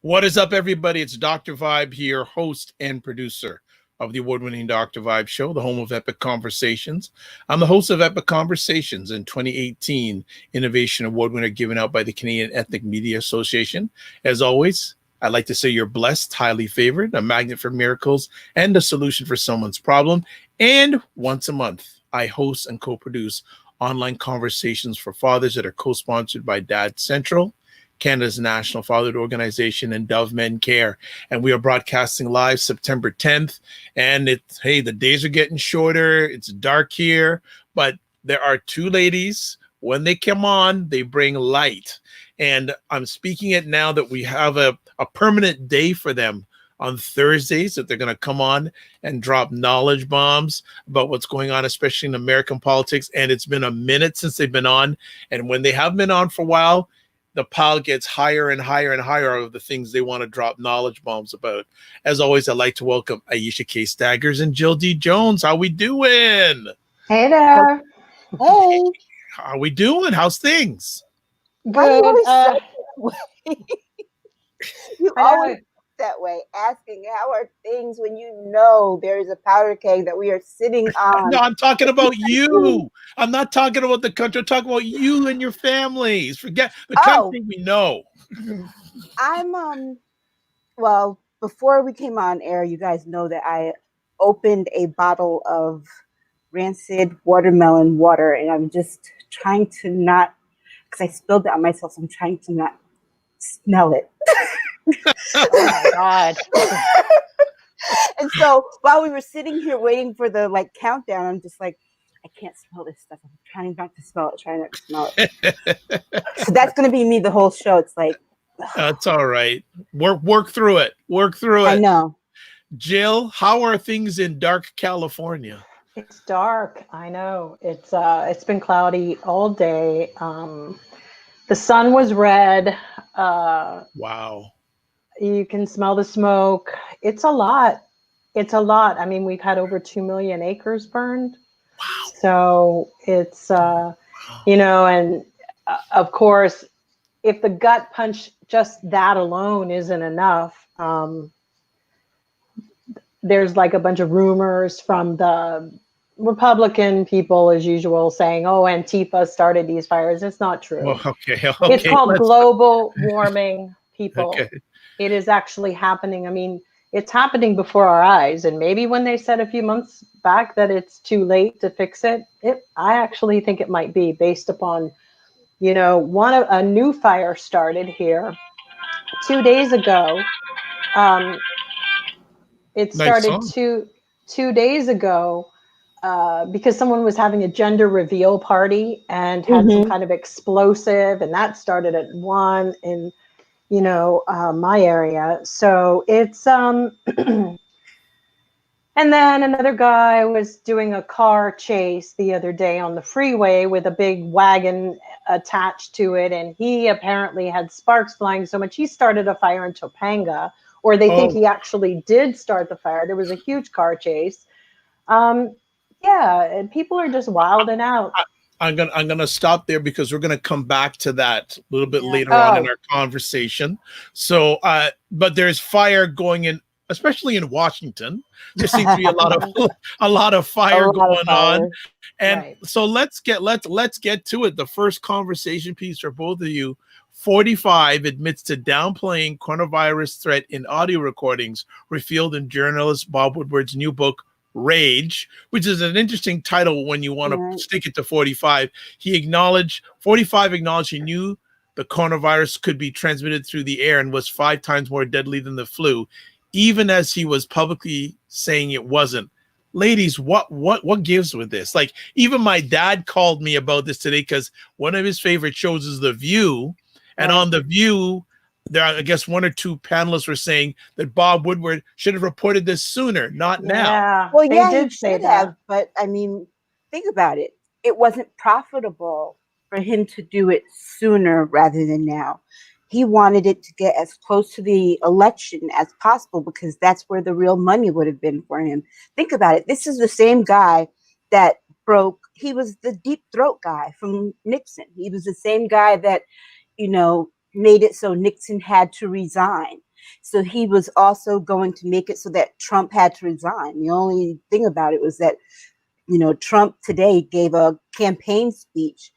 What is up, everybody? It's Dr. Vibe here, host and producer of the award-winning Dr. Vibe Show, the home of Epic Conversations. I'm the host of Epic Conversations in 2018 Innovation Award winner given out by the Canadian Ethnic Media Association. As always, I'd like to say you're blessed, highly favored, a magnet for miracles, and a solution for someone's problem. And once a month, I host and co-produce online conversations for fathers that are co-sponsored by Dad Central, Canada's National Fatherhood Organization, and Dove Men Care. And we are broadcasting live September 10th. And the days are getting shorter. It's dark here, but there are two ladies. When they come on, they bring light. And I'm speaking it now that we have a permanent day for them on Thursdays that they're going to come on and drop knowledge bombs about what's going on, especially in American politics. And it's been a minute since they've been on. And when they have been on for a while, the pile gets higher and higher and higher of the things they want to drop knowledge bombs about. As always, I'd like to welcome Aisha K, Staggers, and Jill D. Jones. How we doing? Hey there. Hey. How we doing? How's things? Good. You always that way, asking how are things when you know there is a powder keg that we are sitting on. No, I'm talking about you. I'm not talking about the country. I'm talking about you and your families. Forget the country we know. I'm well, before we came on air, you guys know that I opened a bottle of rancid watermelon water, and I'm just trying to not, because I spilled it on myself, so I'm trying to not smell it. Oh my God. And so while we were sitting here waiting for the countdown, I'm just like, I can't smell this stuff. I'm trying not to smell it. So that's going to be me the whole show. It's like, that's all right. Work through it. I know. Jill, how are things in dark California? It's dark. I know. It's been cloudy all day. The sun was red. Wow. You can smell the smoke. It's a lot. I mean, we've had over 2 million acres burned. Wow. So it's, and of course, if the gut punch, just that alone isn't enough, there's like a bunch of rumors from the Republican people, as usual, saying, oh, Antifa started these fires. It's not true. Well, okay. It's called global warming, people. Okay. It is actually happening. I mean, it's happening before our eyes. And maybe when they said a few months back that it's too late to fix it, I actually think it might be based upon, a new fire started here 2 days ago. It started two days ago because someone was having a gender reveal party and had some kind of explosive, and that started at 1 in my area. So it's and then another guy was doing a car chase the other day on the freeway with a big wagon attached to it, and he apparently had sparks flying so much he started a fire in Topanga, or they think he actually did start the fire. There was a huge car chase. And people are just wilding out. I'm gonna stop there because we're gonna come back to that a little bit later on in our conversation. So, but there's fire going in, especially in Washington. There seems to be a lot of fire going on, and so let's get to it. The first conversation piece for both of you. 45 admits to downplaying coronavirus threat in audio recordings revealed in journalist Bob Woodward's new book, Rage, which is an interesting title when you want to stick it to 45. 45 acknowledged he knew the coronavirus could be transmitted through the air and was 5 times more deadly than the flu, even as he was publicly saying it wasn't. Ladies, what gives with this? Like, even my dad called me about this today because one of his favorite shows is The View, and on The View, there, I guess 1 or 2 panelists were saying that Bob Woodward should have reported this sooner, not now. Well, yeah, he should have. But I mean, think about it. It wasn't profitable for him to do it sooner rather than now. He wanted it to get as close to the election as possible because that's where the real money would have been for him. Think about it. This is the same guy that he was the deep throat guy from Nixon. He was the same guy that, made it so Nixon had to resign. So he was also going to make it so that Trump had to resign. The only thing about it was that, Trump today gave a campaign speech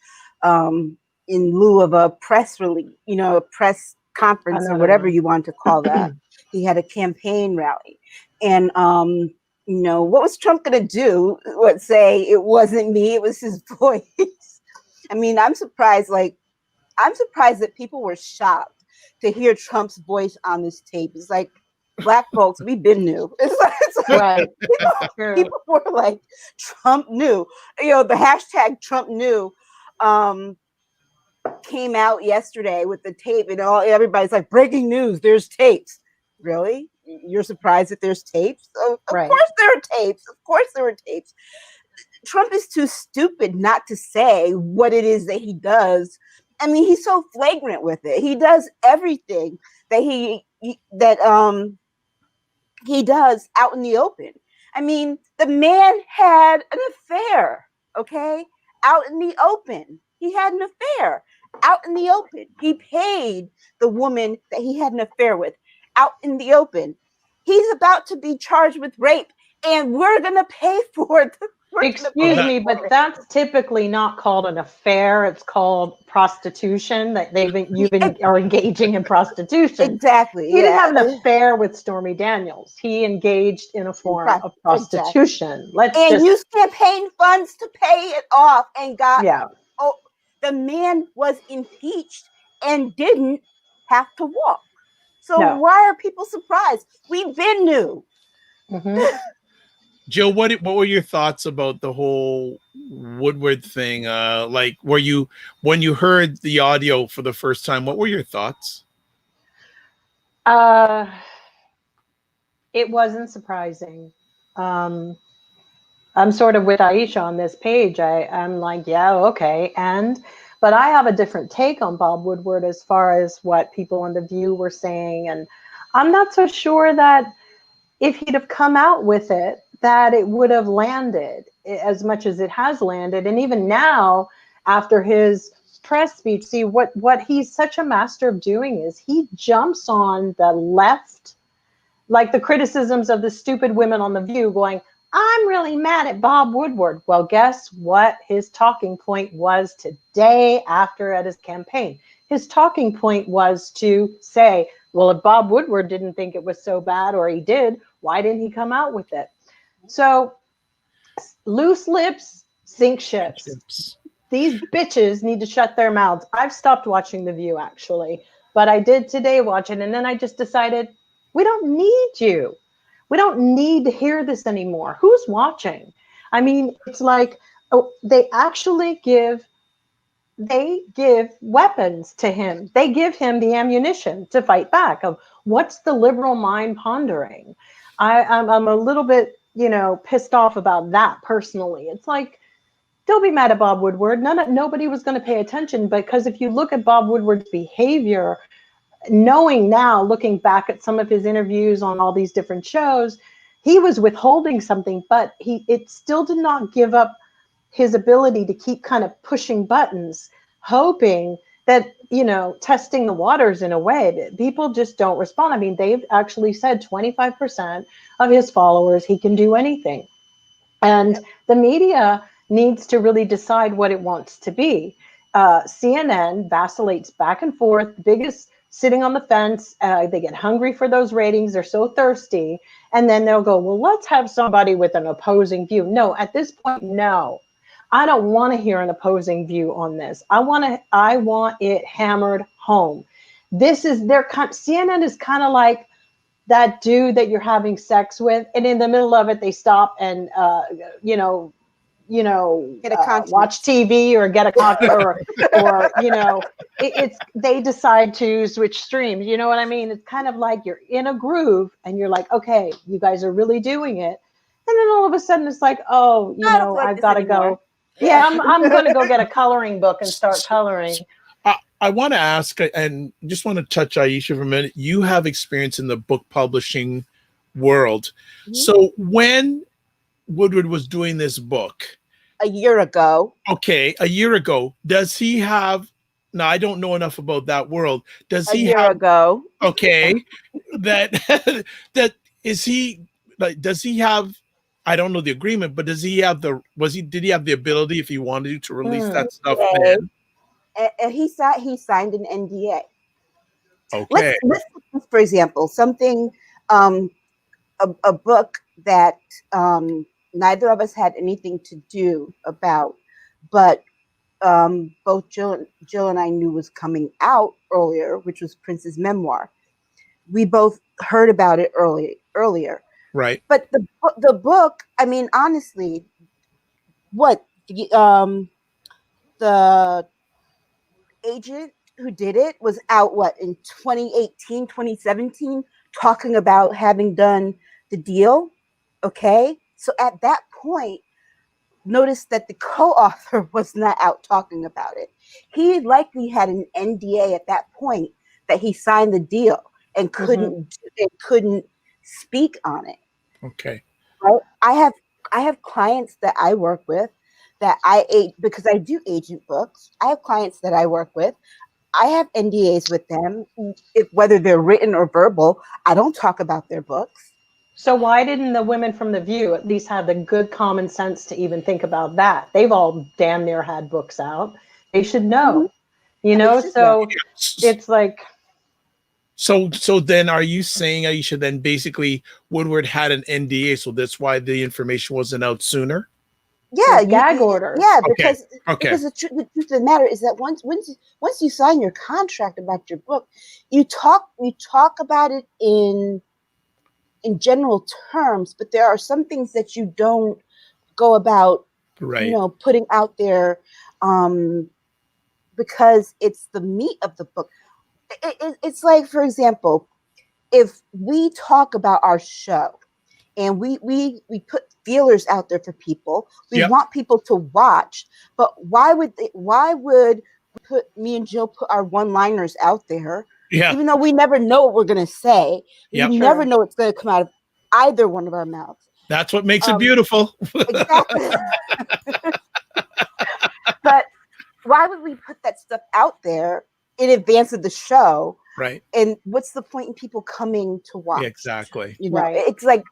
in lieu of a press release, a press conference or whatever you want to call that. He had a campaign rally. And, what was Trump going to do? What, say it wasn't me, it was his voice? I mean, I'm surprised that people were shocked to hear Trump's voice on this tape. It's like, Black folks, we've been new. It's like Right. people were like, Trump knew. The hashtag Trump knew came out yesterday with the tape, and everybody's like, breaking news, there's tapes. Really? You're surprised that there's tapes? Of course there are tapes. Of course there were tapes. Trump is too stupid not to say what it is that he does. I mean, he's so flagrant with it. He does everything that he does out in the open. I mean, the man had an affair, okay? Out in the open. He had an affair out in the open. He paid the woman that he had an affair with out in the open. He's about to be charged with rape, and we're going to pay for it. Excuse me, but that's typically not called an affair. It's called prostitution. That are engaging in prostitution. Exactly. He didn't have an affair with Stormy Daniels. He engaged in a form of prostitution. Exactly. Used campaign funds to pay it off, and the man was impeached and didn't have to walk. So why are people surprised? We've been new. Mm-hmm. Jill, what were your thoughts about the whole Woodward thing? When you heard the audio for the first time, what were your thoughts? It wasn't surprising. I'm sort of with Aisha on this page. I'm like, yeah, okay. But I have a different take on Bob Woodward as far as what people on The View were saying. And I'm not so sure that if he'd have come out with it, that it would have landed as much as it has landed. And even now, after his press speech, see what he's such a master of doing is he jumps on the left, like the criticisms of the stupid women on The View going, I'm really mad at Bob Woodward. Well, guess what his talking point was today after at his campaign? His talking point was to say, well, if Bob Woodward didn't think it was so bad, or he did, why didn't he come out with it? So loose lips sink ships. These bitches need to shut their mouths. I've stopped watching The View, actually, but I did today watch it. And then I just decided, we don't need you. We don't need to hear this anymore. Who's watching? I mean, it's like, they actually give weapons to him. They give him the ammunition to fight back. Of what's the liberal mind pondering? I'm a little bit, pissed off about that personally. It's like, don't be mad at Bob Woodward. Nobody was going to pay attention, because if you look at Bob Woodward's behavior, knowing now, looking back at some of his interviews on all these different shows, he was withholding something, but it still did not give up his ability to keep kind of pushing buttons, hoping that, testing the waters in a way that people just don't respond. I mean, they've actually said 25% of his followers, he can do anything. And the media needs to really decide what it wants to be. CNN vacillates back and forth, biggest sitting on the fence. They get hungry for those ratings. They're so thirsty. And then they'll go, well, let's have somebody with an opposing view. No, at this point, no. I don't want to hear an opposing view on this. I want it hammered home. CNN is kind of like that dude that you're having sex with, and in the middle of it, they stop and watch TV or get a coffee or they decide to switch streams. You know what I mean? It's kind of like you're in a groove and you're like, okay, you guys are really doing it. And then all of a sudden it's like, oh, I've got to go. Yeah, I'm going to go get a coloring book and start coloring. I want to ask, and just want to touch Aisha for a minute. You have experience in the book publishing world. Mm-hmm. So when Woodward was doing this book a year ago. Okay, a year ago. Does he have Now I don't know enough about that world. Does A he year have ago. okay that that is he like does he have I don't know the agreement, but does he have the was he did he have the ability if he wanted to release Hmm. that stuff NDA, then? and he signed an NDA. Okay. Let's for example, something um, a book that neither of us had anything to do about, but both Jill and I knew was coming out earlier, which was Prince's memoir. We both heard about it earlier. Right. But the book, I mean, honestly, what the agent who did it was out what in 2018, 2017, talking about having done the deal. Okay, so at that point, notice that the co-author was not out talking about it. He likely had an NDA at that point that he signed the deal and couldn't speak on it. Okay. Right? I have clients that I work with that because I do agent books. I have clients that I work with. I have NDAs with them, if whether they're written or verbal. I don't talk about their books. So why didn't the women from The View at least have the good common sense to even think about that? They've all damn near had books out. They should Mm-hmm. know, you They know? should know. So it's like, So then are you saying Aisha then basically Woodward had an NDA, so that's why the information wasn't out sooner? Yeah, gag orders. yeah, Okay. because the truth of the matter is that once you sign your contract about your book, you talk about it in general terms, but there are some things that you don't go about, Right. putting out there, because it's the meat of the book. It's like, for example, if we talk about our show and we put feelers out there for people, we Yep. want people to watch, but why would put me and Jill put our one liners out there, Yeah. even though we never know what we're going to say? Yep. We never know what's going to come out of either one of our mouths. That's what makes it beautiful. Exactly. But why would we put that stuff out there in advance of the show? Right. And what's the point in people coming to watch? Exactly. Right. It's like,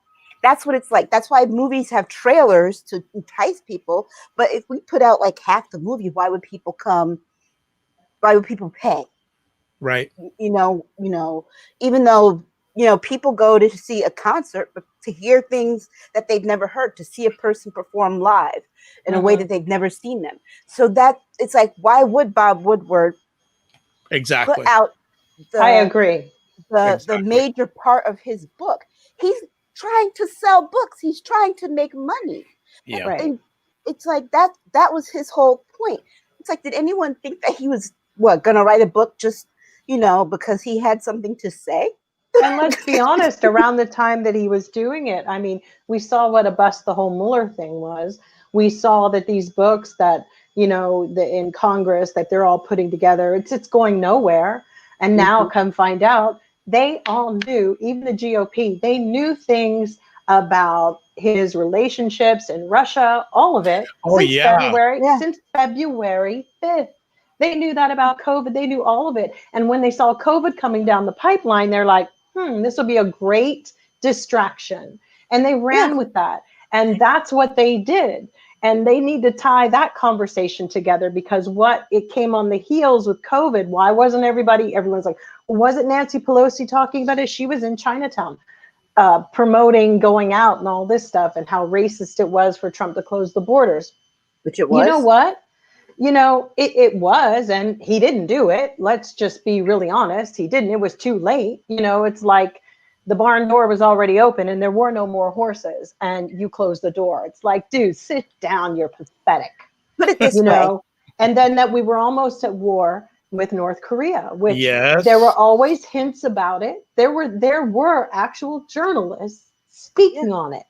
that's what it's like. That's why movies have trailers to entice people. But if we put out like half the movie, why would people come? Why would people pay? Right. Even though, people go to see a concert, but to hear things that they've never heard, to see a person perform live in a way that they've never seen them. So that it's like, why would Bob Woodward Exactly. put out I agree. the major part of his book? He's trying to sell books. He's trying to make money. Yeah. Right. And it's like that was his whole point. It's like, did anyone think that he was gonna write a book just, because he had something to say? And let's be honest, around the time that he was doing it, I mean, we saw what a bust the whole Mueller thing was. We saw that these books that, in Congress that they're all putting together, it's going nowhere. And now come find out, they all knew, even the GOP, they knew things about his relationships in Russia, all of it, since February 5th. They knew that about COVID. They knew all of it. And when they saw COVID coming down the pipeline, they're like, this will be a great distraction. And they ran with that. And that's what they did. And they need to tie that conversation together, because it came on the heels with COVID. Why wasn't everyone's like, wasn't Nancy Pelosi talking about it? She was in Chinatown promoting going out and all this stuff, and how racist it was for Trump to close the borders. Which it was. You know what? It was, and he didn't do it. Let's just be really honest. He didn't. It was too late. It's like the barn door was already open and there were no more horses, and you closed the door. It's like, dude, sit down. You're pathetic. Put it this way. And then that we were almost at war with North Korea, which Yes. there were always hints about it. There were actual journalists speaking on it,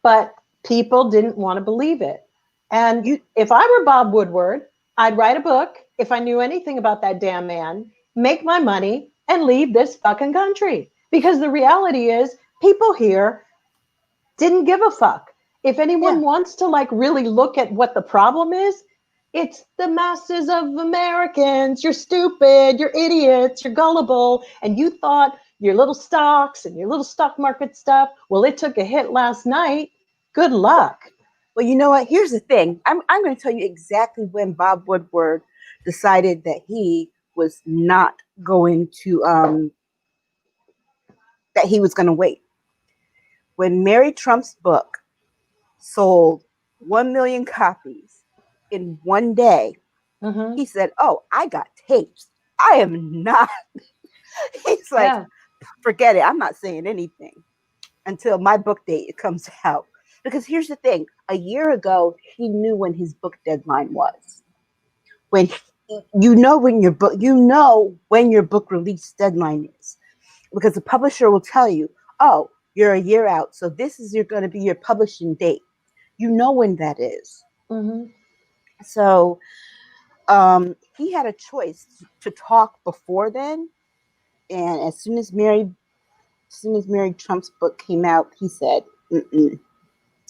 but people didn't want to believe it. And if I were Bob Woodward, I'd write a book, if I knew anything about that damn man, make my money, and leave this fucking country. Because the reality is, people here didn't give a fuck. If anyone wants to really look at what the problem is, It's the masses of Americans. You're stupid. You're idiots. You're gullible. And you thought your little stocks and your little stock market stuff, well, it took a hit last night. Good luck. Well, you know what? Here's the thing. I'm going to tell you exactly when Bob Woodward decided that he was not going to, that he was going to wait. When Mary Trump's book sold 1 million copies in one day, he said, "Oh, I got tapes. I am not." He's like, forget it. I'm not saying anything until my book date comes out. Because here's the thing. A year ago, he knew when his book deadline was. When when your book release deadline is. Because the publisher will tell you, "Oh, you're a year out, so this is going to be your publishing date." You know when that is. So he had a choice to talk before then, and as soon as Mary Trump's book came out, he said,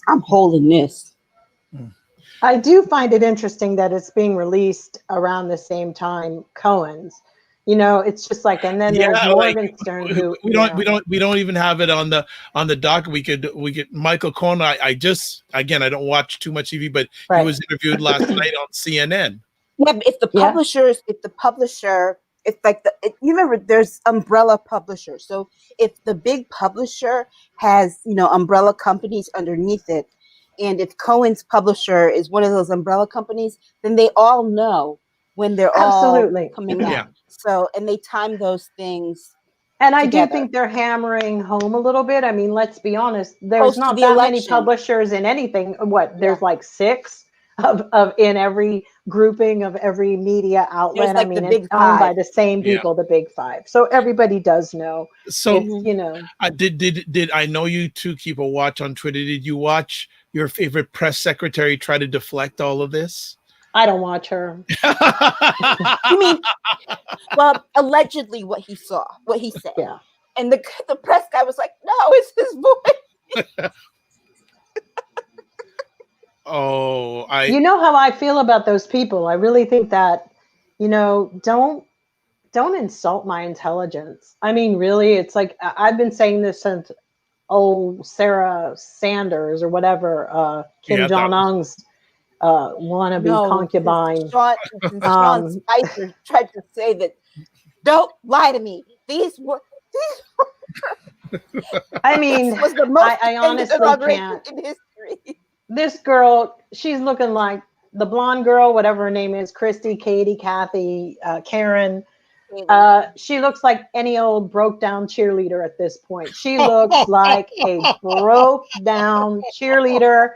"I'm holding this." I do find it interesting that it's being released around the same time Cohen's. It's just like, and then there's Morgenstern, who we don't even have it on the dock. We could Michael Cohen. I don't watch too much TV, but he was interviewed last night on CNN. Yeah, but if the publisher, it's like you remember there's umbrella publishers. So if the big publisher has umbrella companies underneath it, and if Cohen's publisher is one of those umbrella companies, then they all know when they're all coming out. Yeah. So, and they time those things. And I do think they're hammering home a little bit. I mean, let's be honest. There's not that many publishers in anything. There's like 6 of in every grouping of every media outlet. Like, I mean, it's owned by the same people, the big 5. So everybody does know. So did I know you two keep a watch on Twitter? Did you watch your favorite press secretary try to deflect all of this? I don't watch her. You mean, well, allegedly what he said. Yeah. And the press guy was like, "No, it's his voice." You know how I feel about those people. I really think that, don't insult my intelligence. I mean, really, it's like, I've been saying this since Sarah Sanders or whatever, Kim Jong-un's wannabe concubine. Sean Spicer tried to say that, "Don't lie to me. These were I mean, was the most I honestly can't. In history. This girl, she's looking like the blonde girl, whatever her name is, Christy, Katie, Kathy, Karen. She looks like any old broke down cheerleader at this point. She looks like a broke down cheerleader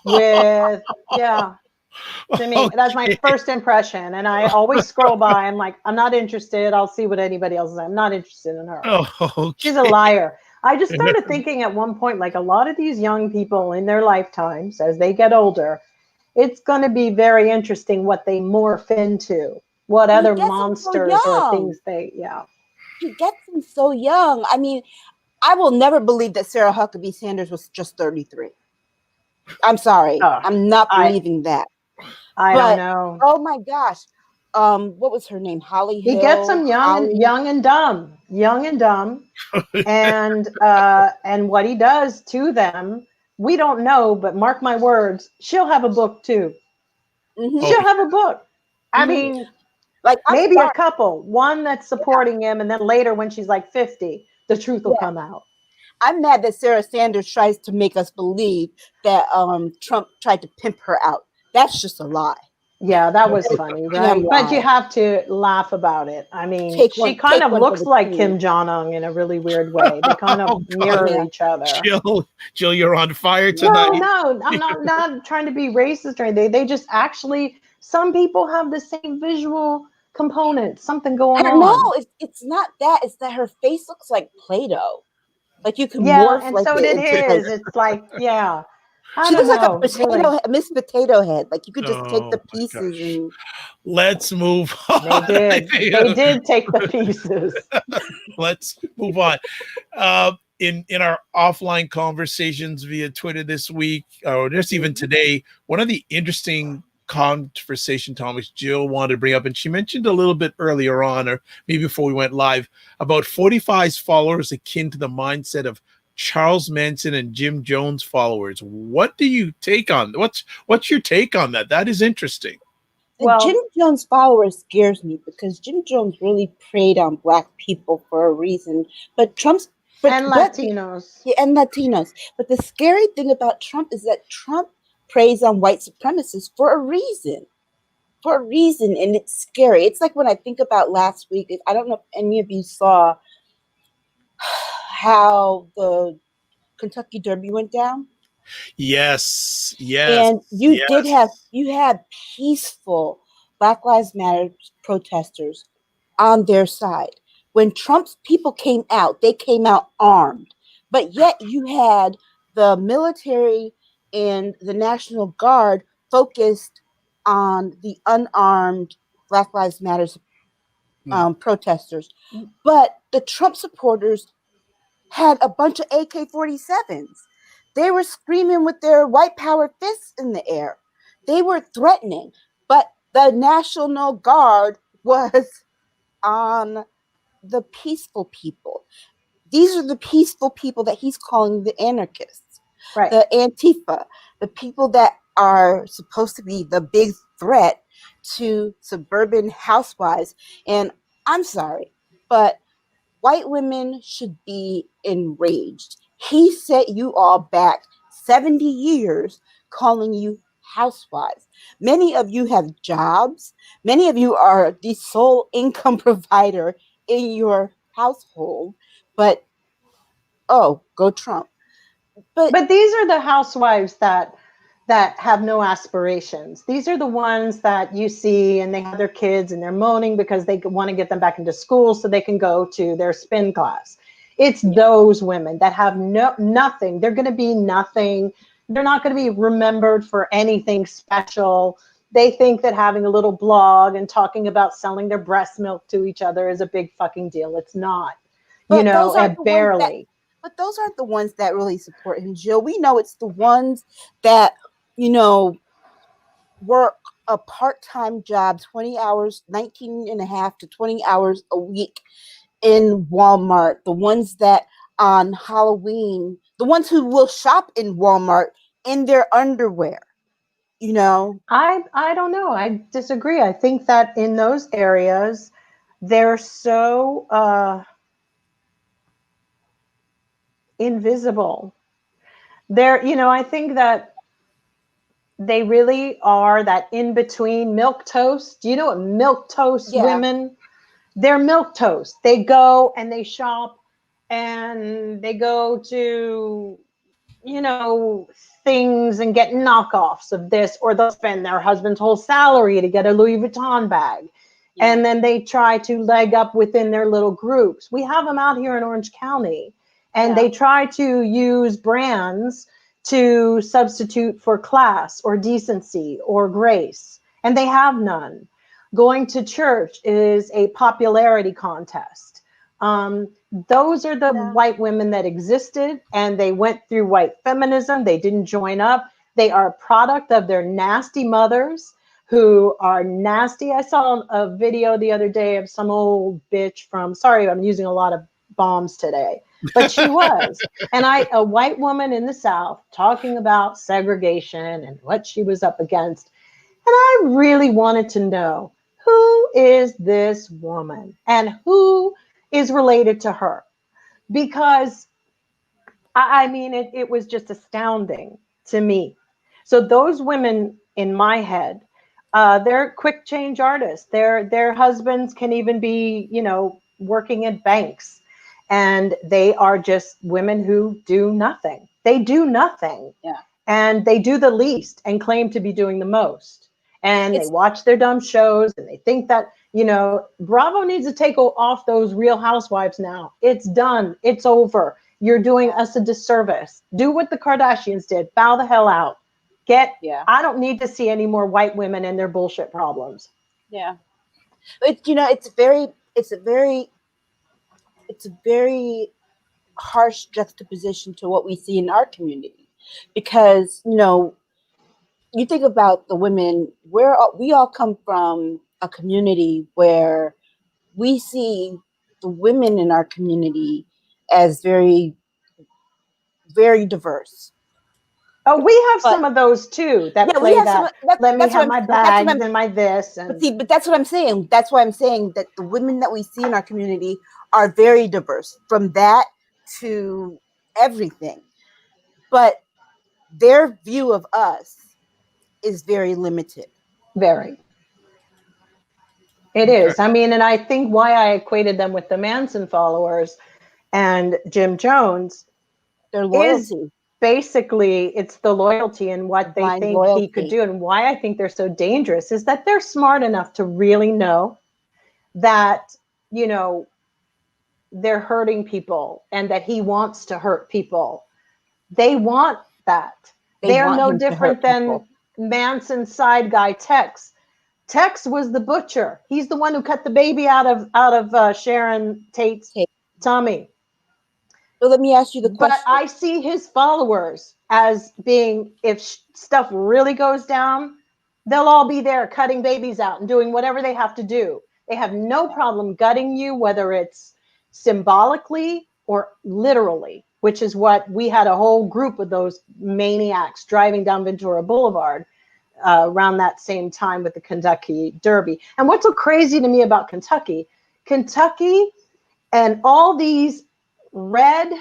with, to me, that's my first impression. And I always scroll by. I'm like, I'm not interested. I'll see what anybody else is. I'm not interested in her. She's a liar. I just started thinking at one point, like, a lot of these young people in their lifetimes, as they get older, it's going to be very interesting what they morph into, what other monsters or things He gets them so young. I mean, I will never believe that Sarah Huckabee Sanders was just 33. I'm sorry. I'm not believing that. I don't know. Oh my gosh. What was her name? Holly Hill. He gets them young and dumb. And what he does to them, we don't know, but mark my words, she'll have a book too. She'll have a book. I mean, like, maybe a couple, one that's supporting him, and then later when she's like 50, the truth will come out. I'm mad that Sarah Sanders tries to make us believe that Trump tried to pimp her out. That's just a lie. Yeah, that was funny, right? But you have to laugh about it. I mean, she kind of looks like Kim Jong-un in a really weird way. They kind of mirror each other. Jill, you're on fire tonight. No, I'm not trying to be racist or anything. They just actually, some people have the same visual component, something going on. No, it's not that. It's that her face looks like Play-Doh. Like, you can morph and like so did his. It's like, she looks like a Miss Potato Head. Like, you could just take the pieces and... Let's move on. They did take the pieces. Let's move on. In our offline conversations via Twitter this week, or just even today, one of the interesting conversation, Thomas, Jill wanted to bring up, and she mentioned a little bit earlier on, or maybe before we went live, about 45's followers akin to the mindset of Charles Manson and Jim Jones followers. What do you take on? What's your take on that? That is interesting. The Jim Jones follower scares me because Jim Jones really preyed on Black people for a reason. But Latinos. Yeah, and Latinos. But the scary thing about Trump is that Trump preys on white supremacists for a reason. For a reason, and it's scary. It's like when I think about last week. I don't know if any of you saw how the Kentucky Derby went down. Yes. And you had peaceful Black Lives Matter protesters on their side. When Trump's people came out, they came out armed. But yet you had the military and the National Guard focused on the unarmed Black Lives Matter protesters. But the Trump supporters had a bunch of AK-47s. They were screaming with their white power fists in the air. They were threatening, but the National Guard was on the peaceful people. These are the peaceful people that he's calling the anarchists, right? The Antifa, the people that are supposed to be the big threat to suburban housewives. And I'm sorry, but white women should be enraged. He set you all back 70 years calling you housewives. Many of you have jobs. Many of you are the sole income provider in your household. But, oh, go Trump. But these are the housewives that have no aspirations. These are the ones that you see and they have their kids and they're moaning because they want to get them back into school so they can go to their spin class. It's those women that have nothing. They're going to be nothing. They're not going to be remembered for anything special. They think that having a little blog and talking about selling their breast milk to each other is a big fucking deal. It's not, barely. But those aren't the ones that really support him, Jill. We know it's the ones that, work a part-time job, 20 hours, 19 and a half to 20 hours a week in Walmart. The ones that on Halloween, the ones who will shop in Walmart in their underwear, I don't know. I disagree. I think that in those areas, they're so invisible. I think that they really are that in between milk toast. Do you know what milk toast women? They're milk toast. They go and they shop and they go to, things and get knockoffs of this, or they'll spend their husband's whole salary to get a Louis Vuitton bag. Yeah. And then they try to leg up within their little groups. We have them out here in Orange County, and they try to use brands to substitute for class or decency or grace, and they have none. Going to church is a popularity contest. Those are the white women that existed, and they went through white feminism. They didn't join up. They are a product of their nasty mothers who are nasty. I saw a video the other day of some old bitch from, sorry, I'm using a lot of bombs today, but she was. And a white woman in the South talking about segregation and what she was up against. And I really wanted to know, who is this woman and who is related to her? Because it was just astounding to me. So those women in my head, they're quick change artists. Their husbands can even be, working at banks, and they are just women who do nothing. They do nothing. Yeah. And they do the least and claim to be doing the most. And they watch their dumb shows and they think that, Bravo needs to take off those Real Housewives now. It's done. It's over. You're doing us a disservice. Do what the Kardashians did. Bow the hell out. I don't need to see any more white women and their bullshit problems. Yeah. But, it's a very harsh juxtaposition to what we see in our community, because, you think about the women, we all come from a community where we see the women in our community as very, very diverse. Oh, we have But some of those too that yeah, we play have some. that. Let me That's what have I'm. my That's what bags I'm. and my this But and see, but that's what I'm saying. That's why I'm saying that the women that we see in our community are very diverse, from that to everything. But their view of us is very limited. very. It Okay. is. I mean, and I think why I equated them with the Manson followers and Jim Jones Their is loyalty, basically it's the loyalty and the what they blind think he could loyalty. do. And why I think they're so dangerous is that they're smart enough to really know that, you know, they're hurting people and that he wants to hurt people. They want that. They They're want no him to different hurt than people. Manson's side guy Tex. Tex was the butcher. He's the one who cut the baby out of Sharon Tate's Okay. tummy. So let me ask you the But question. I see his followers as being, if stuff really goes down, they'll all be there cutting babies out and doing whatever they have to do. They have no problem gutting you, whether it's symbolically or literally, which is what we had a whole group of those maniacs driving down Ventura Boulevard around that same time with the Kentucky Derby. And what's so crazy to me about Kentucky and all these red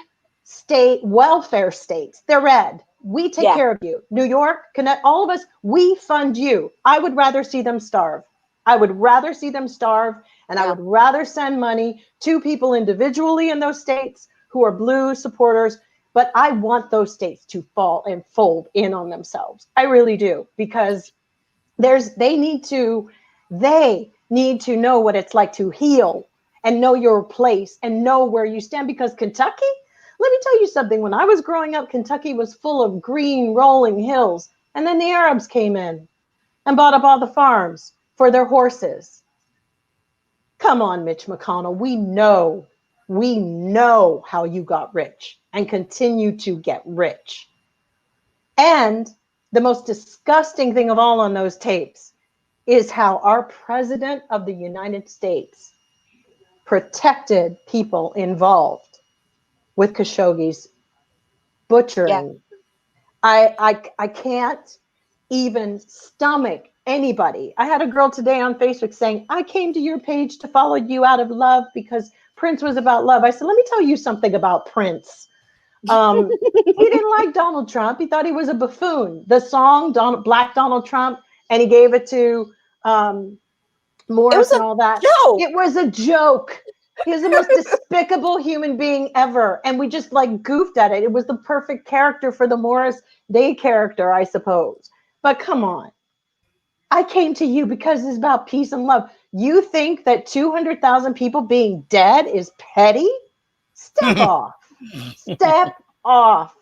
state welfare states, they're red. We take Yeah, care of you. New York, Connect, all of us, we fund you. I would rather see them starve. I would rather see them starve, and I yeah. would rather send money to people individually in those states who are blue supporters. But I want those states to fall and fold in on themselves. I really do, because they need to know what it's like to heal and know your place and know where you stand, because Kentucky, let me tell you something, when I was growing up, Kentucky was full of green rolling hills, and then the Arabs came in and bought up all the farms for their horses. Come on, Mitch McConnell, we know how you got rich and continue to get rich. And the most disgusting thing of all on those tapes is how our president of the United States protected people involved with Khashoggi's Yeah. butchering. I can't even stomach anybody. I had a girl today on Facebook saying, I came to your page to follow you out of love because Prince was about love. I said, let me tell you something about Prince. He didn't like Donald Trump. He thought he was a buffoon. The song Black Donald Trump, and he gave it to It was Morris and a all that. joke. It was a joke. He was the most despicable human being ever. And we just like goofed at it. It was the perfect character for the Morris Day character, I suppose. But come on. I came to you because it's about peace and love. You think that 200,000 people being dead is petty? Step off. Step off.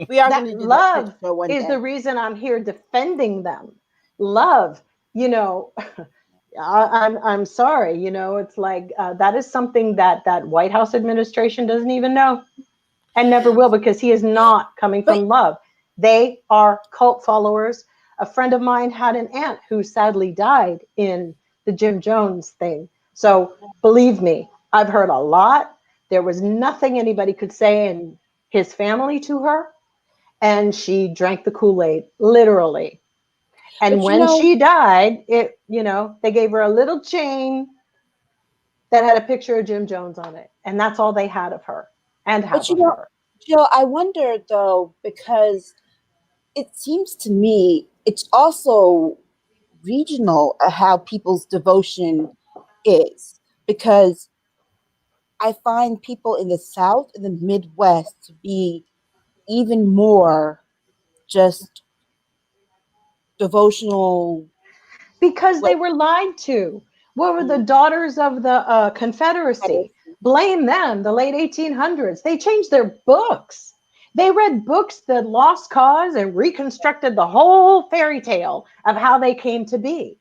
We are going That to do that pet love show one is the day. reason I'm here defending them. Love, you know, I'm sorry, you know, it's like that is something that that White House administration doesn't even know and never will, because he is not coming But from love. They are cult followers. A friend of mine had an aunt who sadly died in the Jim Jones thing. So believe me, I've heard a lot. There was nothing anybody could say in his family to her, and she drank the Kool-Aid, literally. And but when she died, they gave her a little chain that had a picture of Jim Jones on it. And that's all they had of her and but have of her. Jill, I wonder though, because it seems to me it's also regional how people's devotion is, because I find people in the South and the Midwest to be even more just devotional. Because they Like, were lied to. What were the mm, daughters of the Confederacy? Blame them, the late 1800s. They changed their books. They read books that lost cause and reconstructed the whole fairy tale of how they came to be.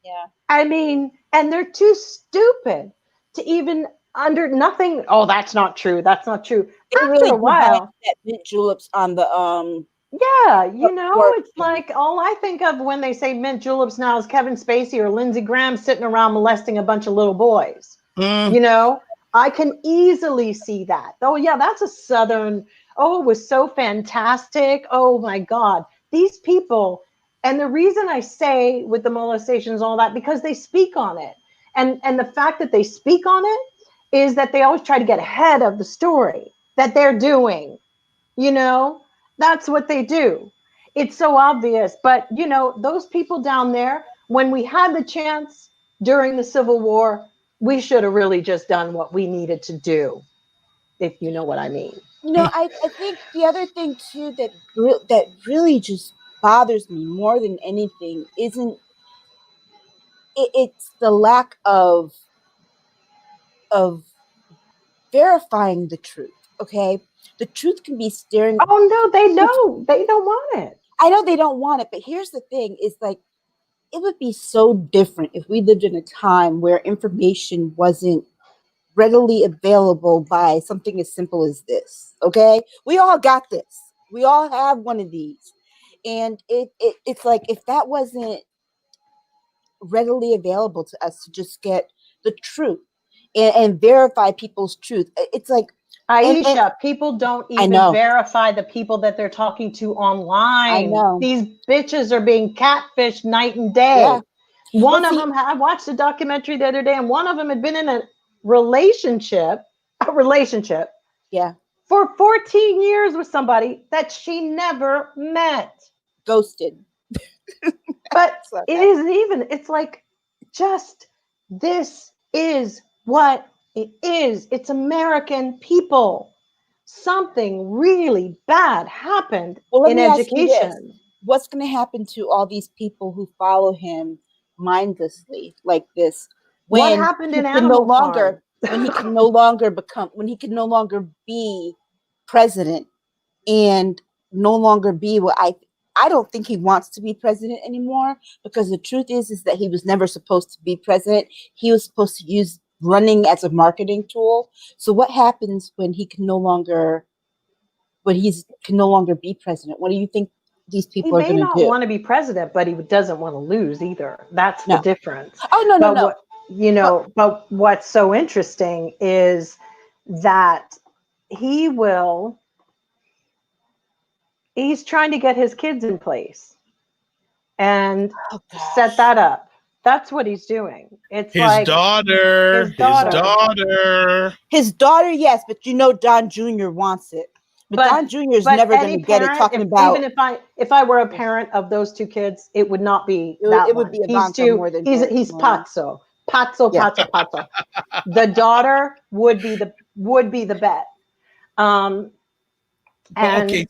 yeah, I mean, and they're too stupid to even under nothing. Oh, that's not true. That's not true. they After really a do buy while, that mint juleps on the Yeah, you know, Or it's like all I think of when they say mint juleps now is Kevin Spacey or Lindsey Graham sitting around molesting a bunch of little boys. Mm, You know, I can easily see that. Oh, yeah, that's a Southern. Oh, it was so fantastic. Oh, my God. These people, and the reason I say with the molestations, all that, because they speak on it. And the fact that they speak on it is that they always try to get ahead of the story that they're doing. You know, that's what they do. It's so obvious. But, you know, those people down there, when we had the chance during the Civil War, we should have really just done what we needed to do, if you know what I mean. I think the other thing too that really just bothers me more than anything isn't it's the lack of verifying the truth. Okay, the truth can be staring. Oh, no, they don't. They don't want it. I know they don't want it, but here's the thing: is like it would be so different if we lived in a time where information wasn't readily available by something as simple as this. Okay, we all got this. We all have one of these, and it's like if that wasn't readily available to us to just get the truth and verify people's truth, it's like and Aisha, people don't I even know, verify the people that they're talking to I online. know, These bitches are being catfished night and yeah. day. But One of see, them, I watched a documentary the other day, and one of them had been in relationship, a relationship yeah, for 14 years with somebody that she never met. ghosted. But So it that, isn't even, it's like, just this is what it is. It's American people. Something really bad happened well, let in me ask you this: education. what's going to happen to all these people who follow him mindlessly like this What when happened he in can no Animal longer Farm? when he can no longer be president and no longer be what I don't think he wants to be president anymore, because the truth is that he was never supposed to be president. He was supposed to use running as a marketing tool. So what happens when he can no longer be president? What do you think these He people are may going to not do? want to be president, but he doesn't want to lose either. That's the No. difference. Oh, no, no, But no. what, you But know, but what's so interesting is that he will, he's trying to get his kids in place and oh set gosh. that up. That's what he's doing. It's his like daughter, his his daughter. daughter. His daughter, yes, but Don Jr. wants it. But But Don Jr. is but never going any to get it. parent, Talking if even about if I were a parent of those two kids, it would not be it that would one. be He's Ivanka too more than he's him. pazzo. Pazzo, Yeah. pazzo, pazzo. The daughter would be the bet. Um But okay, and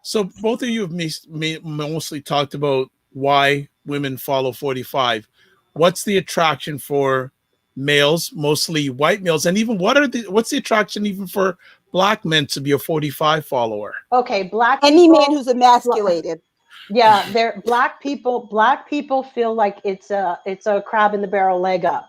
so both of you have mostly talked about why women follow 45. What's the attraction for males, mostly white males, and even what's the attraction even for black men to be a 45 follower? okay, black Any man people, who's emasculated. yeah, they're black people feel like it's a crab in the barrel leg up.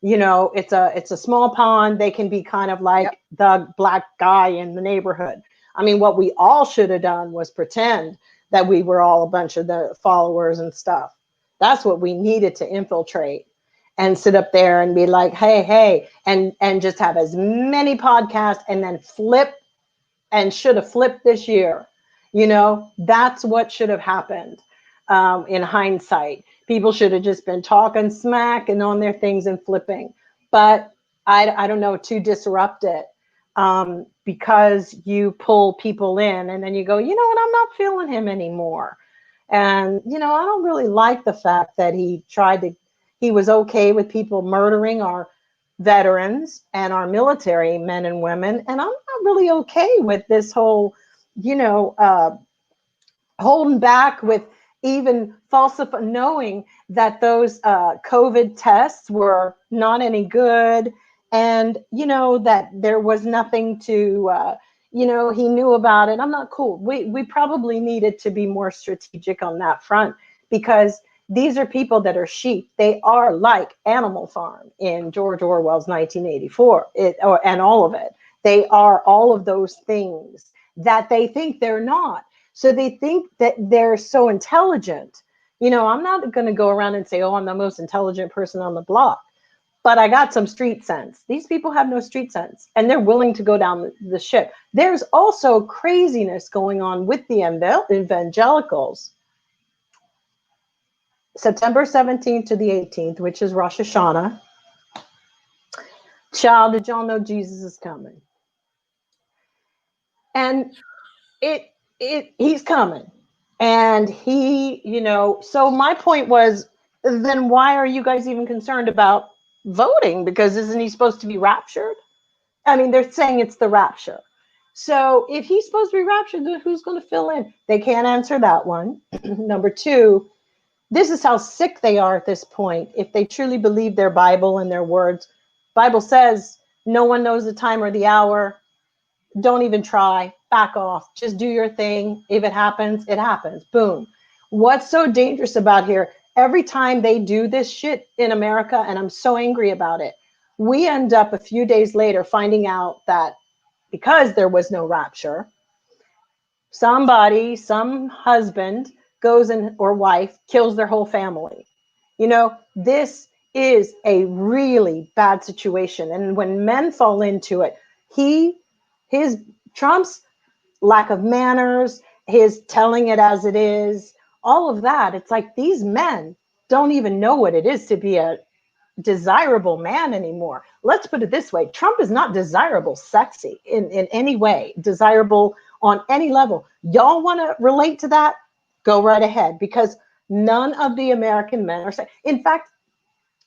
You know, it's a small pond. They can be kind of Yep. like the black guy in the neighborhood. I mean, what we all should have done was pretend that we were all a bunch of the followers and stuff. That's what we needed to infiltrate and sit up there and be like, hey, hey, and just have as many podcasts and then flip, and should have flipped this year. You know, that's what should have happened. In hindsight, people should have just been talking smack and on their things and flipping. But I don't know, to disrupt it, because you pull people in and then you go, you know what, I'm not feeling him anymore. And, you know, I don't really like the fact that he was okay with people murdering our veterans and our military men and women. And I'm not really okay with this whole, you know, holding back with even falsifying, knowing that those COVID tests were not any good. And, you know, that there was nothing to, he knew about it. I'm not cool. We probably needed to be more strategic on that front, because these are people that are sheep. They are like Animal Farm in George Orwell's 1984, and all of it. They are all of those things that they think they're not. So they think that they're so intelligent. I'm not going to go around and say, oh, I'm the most intelligent person on the block, but I got some street sense. These people have no street sense, and they're willing to go down the ship. There's also craziness going on with the evangelicals. September 17th to the 18th, which is Rosh Hashanah. Child, did y'all know Jesus is coming? And he's coming. And so my point was, then why are you guys even concerned about voting? Because isn't he supposed to be raptured? I mean, they're saying it's the rapture. So if he's supposed to be raptured, then who's going to fill in? They can't answer that one. Number two, this is how sick they are at this point. If they truly believe their Bible and their words, Bible says no one knows the time or the hour. Don't even try. Back off. Just do your thing. If it happens, it happens. Boom. What's so dangerous about here? Every time they do this shit in America, and I'm so angry about it, we end up a few days later finding out that because there was no rapture, some husband goes in or wife kills their whole family. This is a really bad situation. And when men fall into it, his Trump's lack of manners, his telling it as it is, all of that, it's like these men don't even know what it is to be a desirable man anymore. Let's put it this way. Trump is not desirable, sexy in any way, desirable on any level. Y'all want to relate to that? Go right ahead, because none of the American men are sexy. In fact,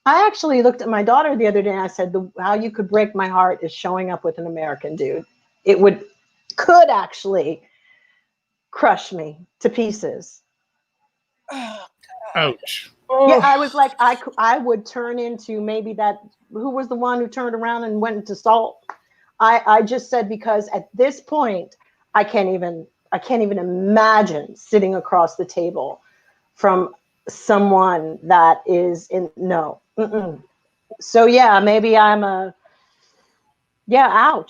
I actually looked at my daughter the other day and I said, how you could break my heart is showing up with an American dude. It could actually crush me to pieces. Ouch. Yeah, I was like, I would turn into maybe that, who was the one who turned around and went into salt? I just said, because at this point, I can't even imagine sitting across the table from someone that is no. Mm-mm. So yeah, maybe ouch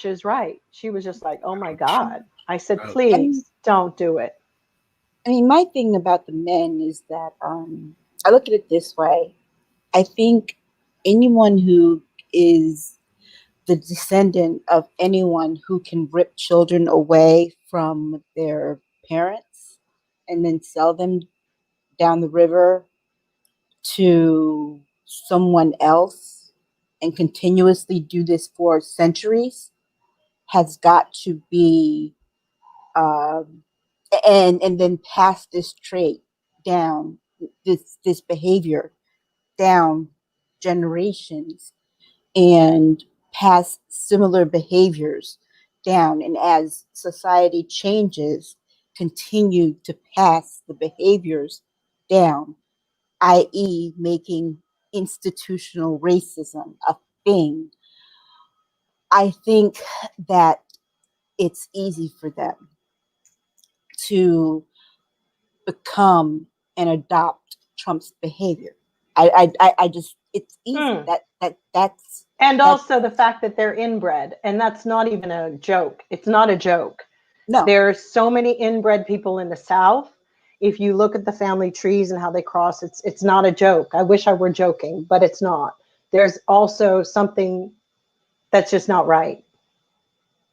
is right. She was just like, oh my God. I said, please don't do it. I mean, my thing about the men is that I look at it this way. I think anyone who is the descendant of anyone who can rip children away from their parents and then sell them down the river to someone else and continuously do this for centuries has got to be and then pass this trait down, this behavior down generations, and pass similar behaviors down, and as society changes, continue to pass the behaviors down, i.e. making institutional racism a thing. I think that it's easy for them to become and adopt Trump's behavior. I just, it's easy. That's and also the fact that they're inbred, and that's not even a joke. It's not a joke. No, there's so many inbred people in the South. If you look at the family trees and how they cross, it's not a joke. I wish I were joking, but it's not. There's also something that's just not right.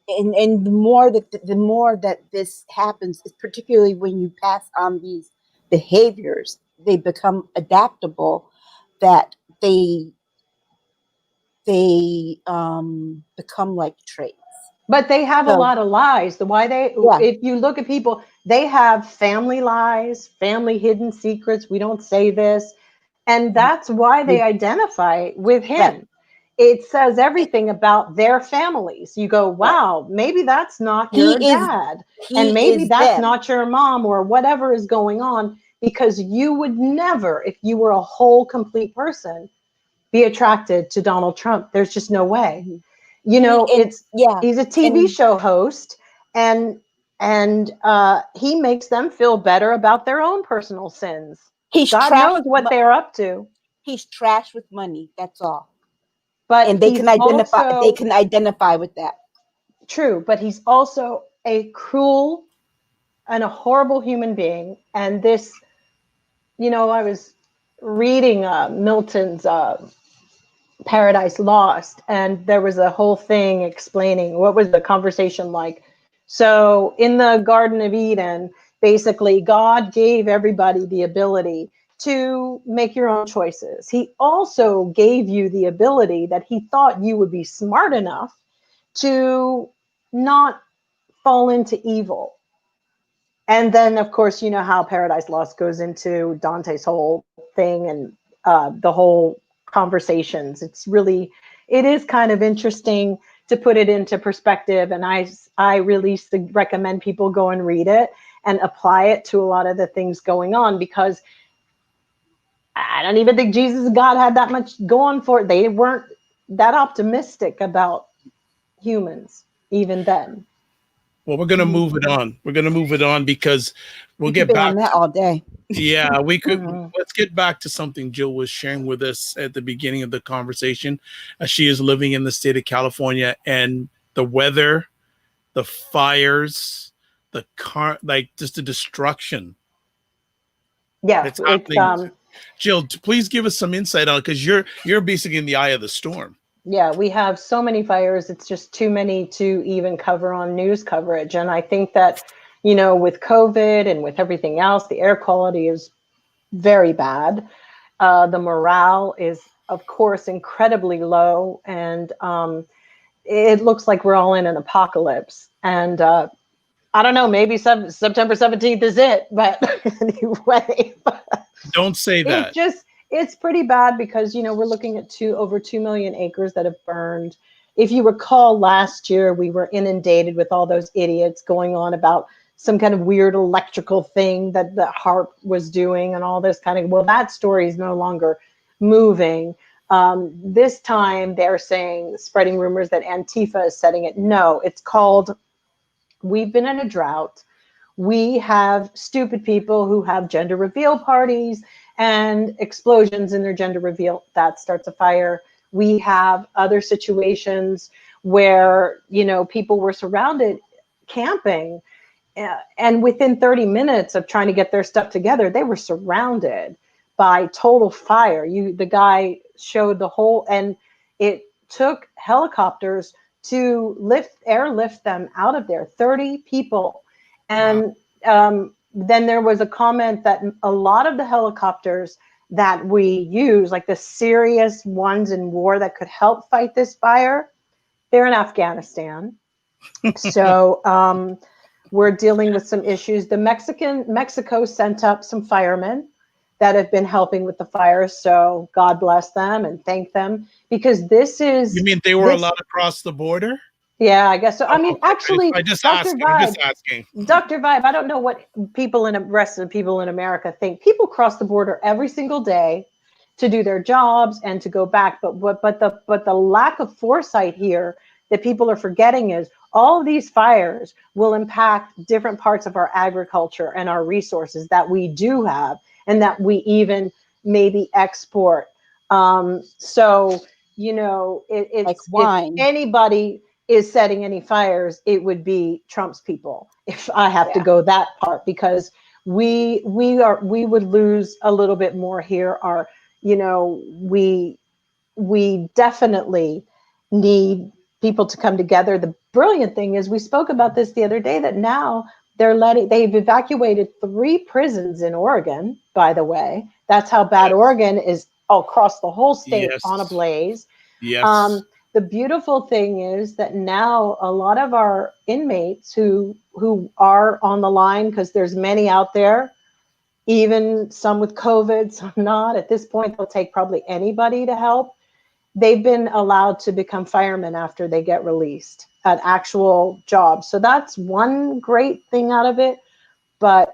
And the more that this happens, particularly when you pass on these behaviors, they become adaptable, that they become like traits. But they have a lot of lies. If you look at people, they have family lies, family hidden secrets. We don't say this. And that's why they identify with him. Right. It says everything about their families. You go, wow, maybe that's not your dad. And maybe that's not your mom, or whatever is going on, because you would never, if you were a whole, complete person, be attracted to Donald Trump. There's just no way. He's a TV show host, and he makes them feel better about their own personal sins. God knows what they're up to. He's trash with money. That's all. But they can identify. They can identify with that. True, but he's also a cruel and a horrible human being. And this, I was reading Milton's Paradise Lost, and there was a whole thing explaining what was the conversation like. So in the Garden of Eden, basically God gave everybody the ability to make your own choices. He also gave you the ability that he thought you would be smart enough to not fall into evil. And then, of course, you know how Paradise Lost goes into Dante's whole thing and the whole conversations. It is kind of interesting to put it into perspective. And I really recommend people go and read it and apply it to a lot of the things going on, because I don't even think Jesus and God had that much going for it. They weren't that optimistic about humans even then. Well, we're gonna move it on. We're gonna move it on because we'll We could get be on back. that all day. Yeah, we could. Mhm. Let's get back to something Jill was sharing with us at the beginning of the conversation. She is living in the state of California, and the weather, the fires, the car, like just the destruction Yeah, that's it's happening. Jill, please give us some insight on it, because you're basically in the eye of the storm. yeah, we have so many fires. It's just too many to even cover on news coverage. And I think that, with COVID and with everything else, the air quality is very bad. The morale is, of course, incredibly low. And it looks like we're all in an apocalypse. And I don't know, maybe September 17th is it. But anyway, Don't say it that. just it's pretty bad, because we're looking at over 2 million acres that have burned. If you recall, last year we were inundated with all those idiots going on about some kind of weird electrical thing that the HARP was doing and all this kind of, well, that story is no longer moving. This time they're spreading rumors that Antifa is setting it. No, it's called, we've been in a drought. We have stupid people who have gender reveal parties and explosions in their gender reveal. That starts a fire. We have other situations where, people were surrounded camping, and within 30 minutes of trying to get their stuff together, they were surrounded by total fire. The guy showed the whole, and it took helicopters to airlift them out of there, 30 people. And then there was a comment that a lot of the helicopters that we use, like the serious ones in war that could help fight this fire, they're in Afghanistan. So we're dealing with some issues. Mexico sent up some firemen that have been helping with the fires. So God bless them and thank them, because this is. You mean they were allowed across the border? Yeah, I guess so. I Oh, mean, okay. actually, I just Dr. asking. I'm just Vibe, asking. Dr. Vibe, I don't know what rest of the people in America think. People cross the border every single day to do their jobs and to go back. But the lack of foresight here that people are forgetting is all of these fires will impact different parts of our agriculture and our resources that we do have and that we even maybe export. So, Like if wine. anybody is setting any fires, it would be Trump's people, if I have to go that part, because we would lose a little bit more here. We definitely need people to come together. The brilliant thing is, we spoke about this the other day, that now they've evacuated 3 prisons in Oregon, by the way. That's how bad Oregon is across the whole state, on a blaze. Yes. The beautiful thing is that now a lot of our inmates who are on the line, because there's many out there, even some with COVID, some not. At this point, they'll take probably anybody to help. They've been allowed to become firemen after they get released, an actual job. So that's one great thing out of it. But,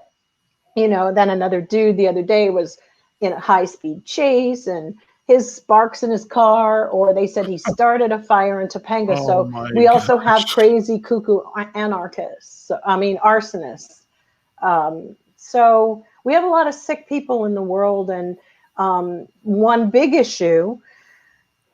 then another dude the other day was in a high-speed chase, and his sparks in his car, or they said he started a fire in Topanga. Oh So my we also have gosh. crazy cuckoo anarchists. Arsonists. So we have a lot of sick people in the world. And one big issue.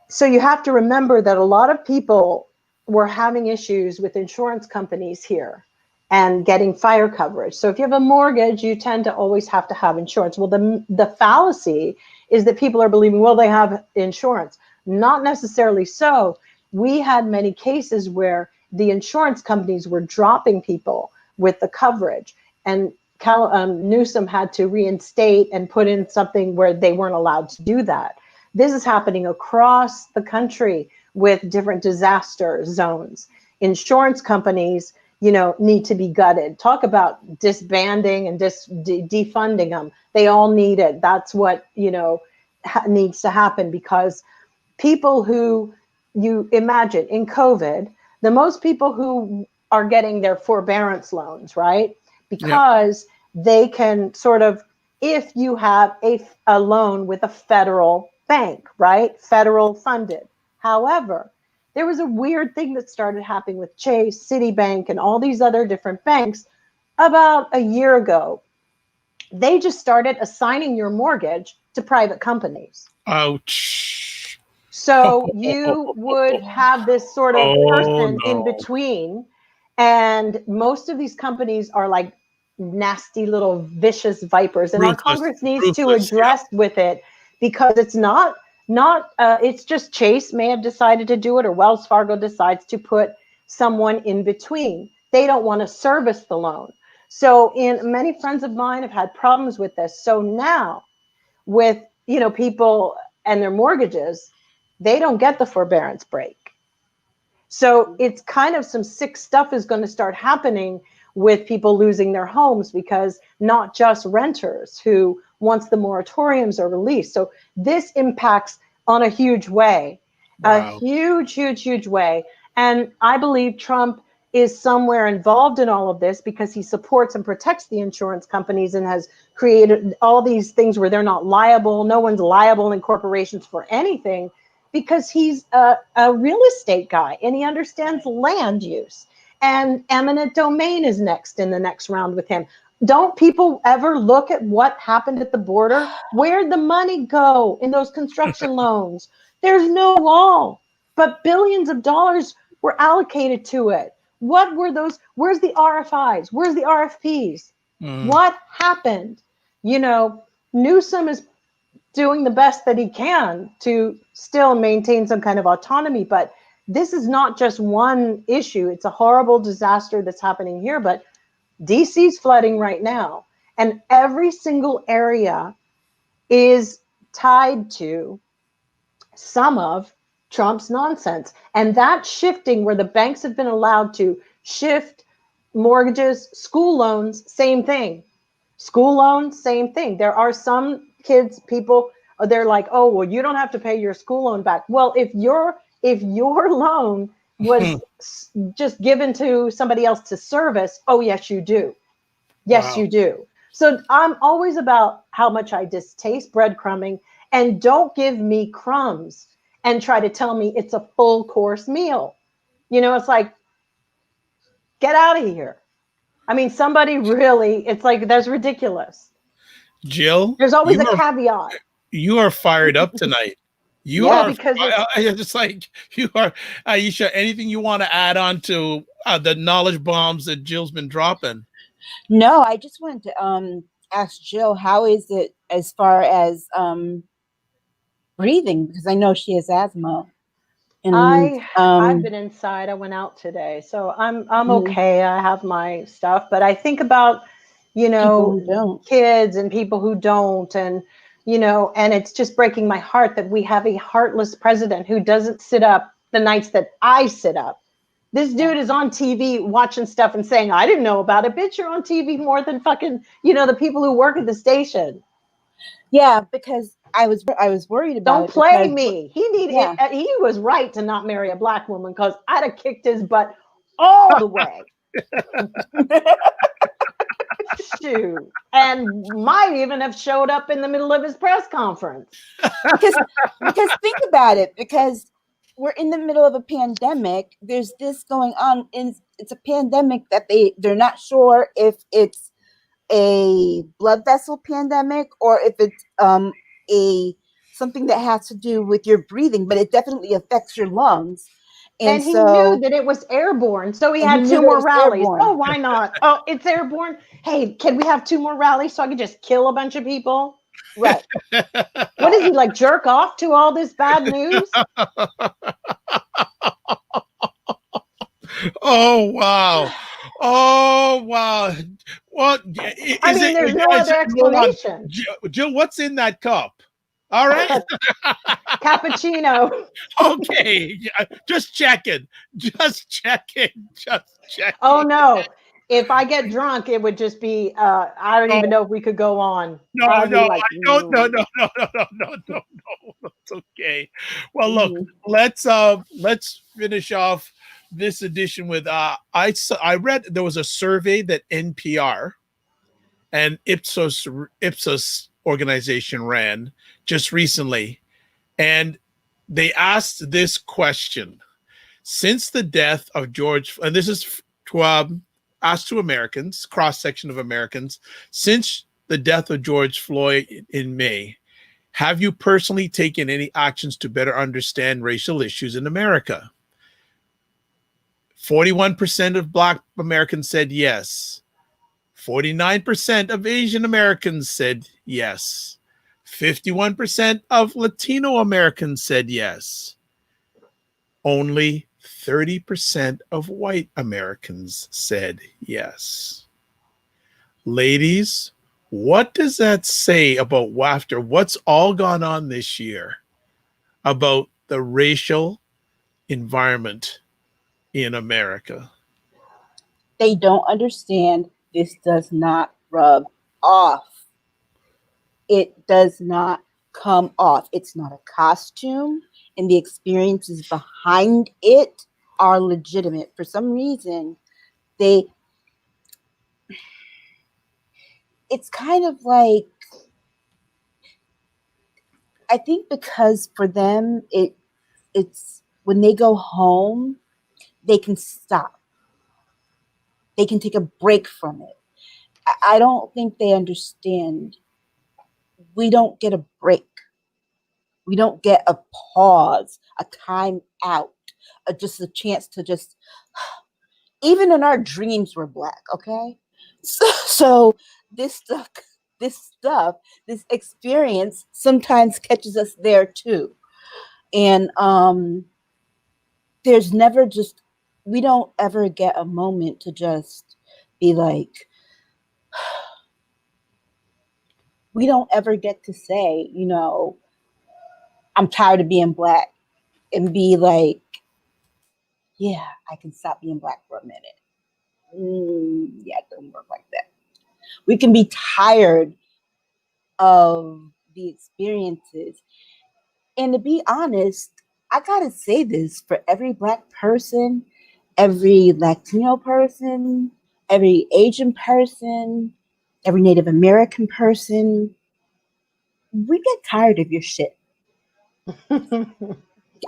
So you have to remember that a lot of people were having issues with insurance companies here. and getting fire coverage. So if you have a mortgage, you tend to always have to have insurance. Well, the fallacy is that people are believing, well, they have insurance. Not necessarily so. We had many cases where the insurance companies were dropping people with the coverage, and Newsom had to reinstate and put in something where they weren't allowed to do that. This is happening across the country with different disaster zones. Insurance companies, need to be gutted. Talk about disbanding and defunding them. They all need it. That's what, needs to happen, because people who, you imagine in COVID, the most people who are getting their forbearance loans, right? Because they can sort of, if you have a loan with a federal bank, right? Federal funded. However, there was a weird thing that started happening with Chase, Citibank, and all these other different banks about a year ago. They just started assigning your mortgage to private companies. Ouch. So you would have this sort of person in no. between, and most of these companies are like nasty little vicious vipers, and our Congress needs to address with it, because it's not it's just Chase may have decided to do it, or Wells Fargo decides to put someone in between. They don't want to service the loan. So many friends of mine have had problems with this. So now with people and their mortgages, they don't get the forbearance break. So it's kind of some sick stuff is going to start happening with people losing their homes, because not just renters who, once the moratoriums are released. So this impacts on a huge way, a huge way. And I believe Trump is somewhere involved in all of this, because he supports and protects the insurance companies and has created all these things where they're not liable. No one's liable in corporations for anything, because he's a real estate guy and he understands land use. And eminent domain is next in the next round with him. Don't people ever look at what happened at the border? Where'd the money go in those construction loans? There's no wall, but billions of dollars were allocated to it. What were those? Where's the RFIs? Where's the RFPs? What happened? Newsom is doing the best that he can to still maintain some kind of autonomy, but this is not just one issue. It's a horrible disaster that's happening here, but DC's flooding right now, and every single area is tied to some of Trump's nonsense. And that shifting, where the banks have been allowed to shift mortgages, school loans, same thing. School loans, same thing. There are some kids, people, they're like, oh, well, you don't have to pay your school loan back. Well, if your loan was just given to somebody else to service, oh, yes, you do. Yes, you do. So I'm always about how much I distaste breadcrumbing, and don't give me crumbs and try to tell me it's a full course meal. It's like, get out of here. I mean, somebody really, it's like, that's ridiculous. Jill, there's always a caveat. You are fired up tonight. You are, because it's like you are. Aisha, anything you want to add on to the knowledge bombs that Jill's been dropping? No, I just wanted to ask Jill, how is it as far as breathing? Because I know she has asthma. And I've been inside. I went out today, so I'm okay. I have my stuff, but I think about kids and people who don't, and and it's just breaking my heart that we have a heartless president who doesn't sit up the nights that I sit up. This dude is on TV watching stuff and saying, I didn't know about it. Bitch, you're on TV more than fucking, the people who work at the station. Yeah, because I was worried about Don't play me. He was right to not marry a black woman, because I'd have kicked his butt all the way. Shoot. And might even have showed up in the middle of his press conference. Because think about it, because we're in the middle of a pandemic. There's this going on. It's a pandemic that they're not sure if it's a blood vessel pandemic or if it's something that has to do with your breathing, but it definitely affects your lungs. And he knew so, that it was airborne, so he and he had knew two that it more was rallies. airborne. Oh, why not? Oh, it's airborne. Hey, can we have two more rallies so I can just kill a bunch of people? Right. What is he like? Jerk off to all this bad news? Oh wow. Oh wow. Well, I is mean, it there's no other hold on. explanation. Jill, what's in that cup? All right. Cappuccino. Okay. Yeah, just checking. Just checking. Just Oh checking. no. If I get drunk, it would just be I don't No, even know if we could go on. no, I'd no, be I like, don't. No, mm, no, no, no, no, no, no, no. It's okay. Well, look, mm. let's finish off this edition with I read there was a survey that NPR and Ipsos organization ran just recently, and they asked this question: since the death of George, and this is to, asked to Americans, cross section of Americans, since the death of George Floyd in May, have you personally taken any actions to better understand racial issues in America? 41% of Black Americans said yes. 49% of Asian Americans said yes. 51% of Latino Americans said yes. Only 30% of white Americans said yes. Ladies, what does that say about WAFTR? What's all gone on this year about the racial environment in America? They don't understand this does not rub off. It does not come off. It's not a costume, and the experiences behind it are legitimate. For some reason, it's kind of like, I think because for them it's when they go home, they can stop. They can take a break from it. I don't think they understand. We don't get a break. We don't get a pause, a time out, just a chance to just, even in our dreams, we're Black, okay? So this stuff, this experience sometimes catches us there too. And there's never just, we don't ever get a moment to just be like, we don't ever get to say, I'm tired of being Black, and be like, yeah, I can stop being Black for a minute. Yeah, it doesn't work like that. We can be tired of the experiences. And to be honest, I gotta say this for every Black person, every Latino person, every Asian person, every Native American person, we get tired of your shit.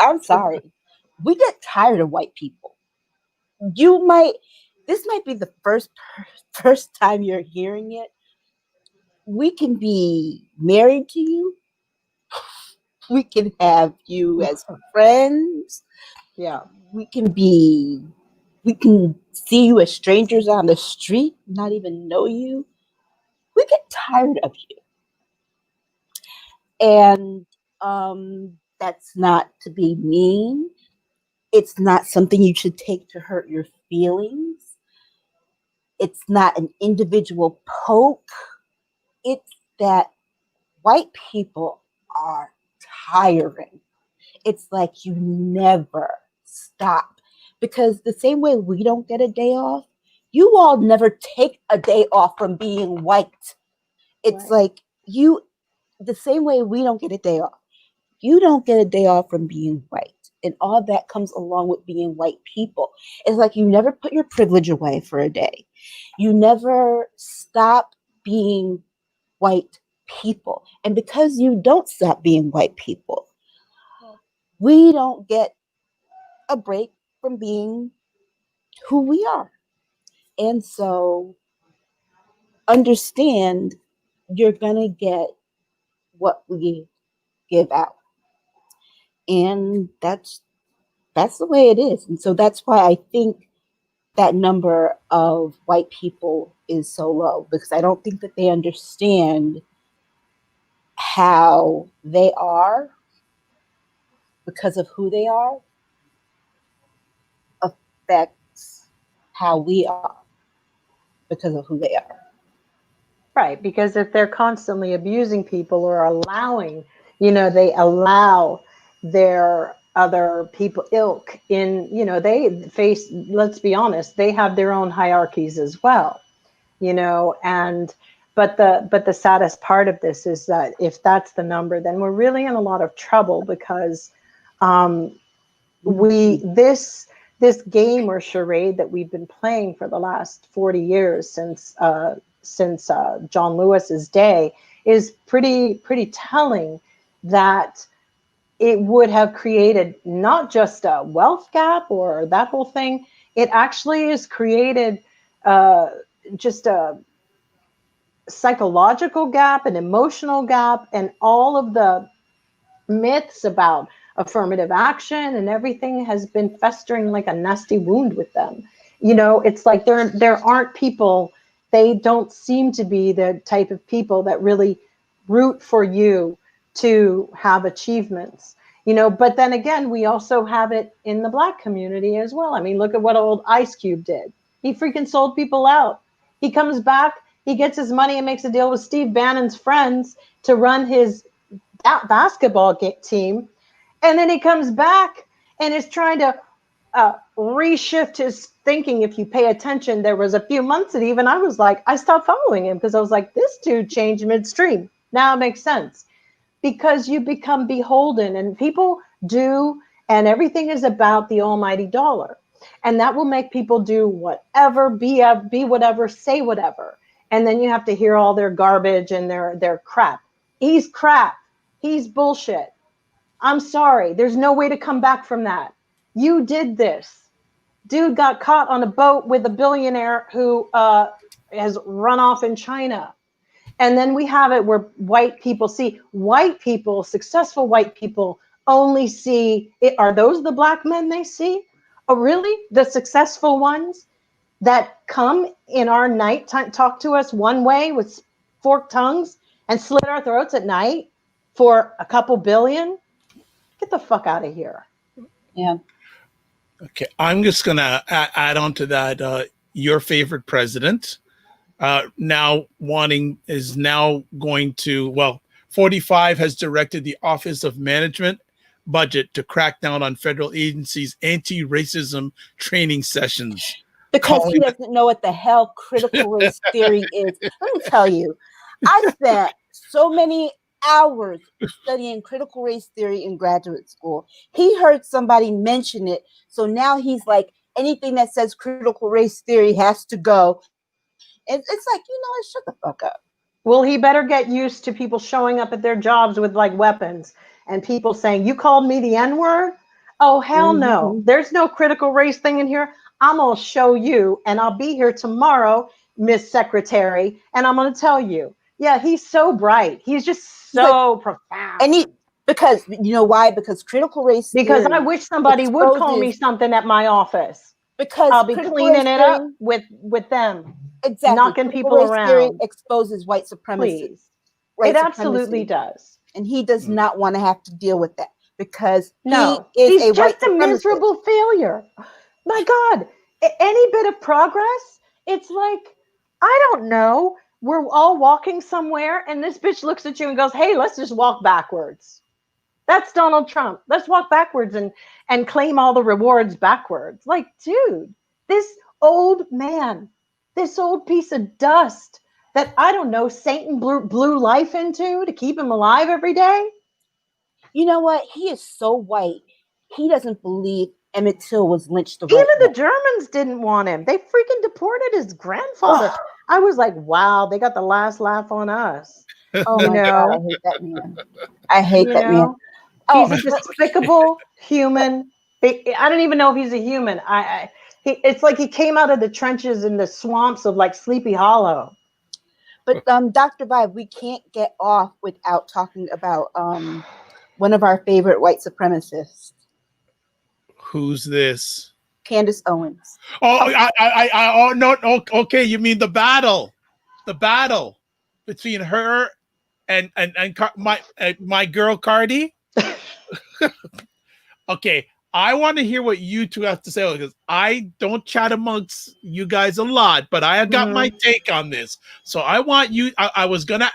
I'm sorry. We get tired of white people. You might, this might be the first time you're hearing it. We can be married to you. We can have you as friends. Yeah. We can see you as strangers on the street, not even know you. We get tired of you. And that's not to be mean. It's not something you should take to hurt your feelings. It's not an individual poke. It's that white people are tiring. It's like you never stop. Because the same way we don't get a day off, you all never take a day off from being white. It's Right. like the same way we don't get a day off, you don't get a day off from being white. And all that comes along with being white people. It's like you never put your privilege away for a day. You never stop being white people. And because you don't stop being white people, we don't get a break from being who we are. And so understand you're going to get what we give out. And that's That's the way it is. And so that's why I think that number of white people is so low, because I don't think that they understand how they are, because of who they are, affects how we are because of who they are. Right, because if they're constantly abusing people or allowing, they allow their other people ilk in, they face, let's be honest, they have their own hierarchies as well, and but the saddest part of this is that if that's the number, then we're really in a lot of trouble, because we this game or charade that we've been playing for the last 40 years since John Lewis's day is pretty telling, that it would have created not just a wealth gap or that whole thing. It actually has created just a psychological gap, an emotional gap, and all of the myths about affirmative action and everything has been festering like a nasty wound with them. It's like there aren't people, they don't seem to be the type of people that really root for you to have achievements. But then again, we also have it in the Black community as well. I mean, look at what old Ice Cube did. He freaking sold people out. He comes back, he gets his money and makes a deal with Steve Bannon's friends to run his basketball team, and then he comes back and is trying to reshift his thinking. If you pay attention, there was a few months that even I was like, I stopped following him, because I was like, this dude changed midstream. Now it makes sense, because you become beholden, and people do, and everything is about the almighty dollar, and that will make people do whatever, be whatever, say whatever, and then you have to hear all their garbage and their crap. He's crap. He's bullshit. I'm sorry. There's no way to come back from that. You did this. Dude got caught on a boat with a billionaire who has run off in China. And then we have it where white people, successful white people, only see it. Are those the Black men they see? Oh, really? The successful ones that come in our nighttime, talk to us one way with forked tongues and slit our throats at night for a couple billion? Get the fuck out of here. Yeah. Okay, I'm just going to add on to that. Your favorite president is now going to, 45 has directed the Office of Management Budget to crack down on federal agencies' anti-racism training sessions. Because he doesn't know what the hell critical race theory is. Let me tell you, I spent so many hours studying critical race theory in graduate school. He heard somebody mention it, so now he's like, anything that says critical race theory has to go. And it's like, shut the fuck up. Well, he better get used to people showing up at their jobs with like weapons and people saying, you called me the N-word? Oh, hell no. There's no critical race thing in here. I'm going to show you, and I'll be here tomorrow, Miss Secretary, and I'm going to tell you. Yeah, he's so bright. He's just so profound. And because, you know why? Because critical race theory. Because I wish somebody would call me something at my office. Because I'll be cleaning it up with them. Exactly. Knocking people around. Theory exposes white supremacy. Please. It absolutely does. And he does not want to have to deal with that, because he's just a miserable failure. My God, any bit of progress, it's like, I don't know. We're all walking somewhere and this bitch looks at you and goes, hey, let's just walk backwards. That's Donald Trump. Let's walk backwards and claim all the rewards backwards. Like, dude, this old man, this old piece of dust that, I don't know, Satan blew life into to keep him alive every day. You know what? He is so white. He doesn't believe Emmett Till was lynched. Even the Germans didn't want him. They freaking deported his grandfather. I was like, wow, they got the last laugh on us. Oh my God, I hate that man. I hate that man. He's a despicable human. I don't even know if he's a human. It's like he came out of the trenches in the swamps of like Sleepy Hollow. But Dr. Vibe, we can't get off without talking about one of our favorite white supremacists. Who's this? Candace Owens. Oh, oh no, okay. You mean the battle between her and my girl Cardi? Okay, I want to hear what you two have to say because I don't chat amongst you guys a lot, but I got my take on this. So I want you. I was gonna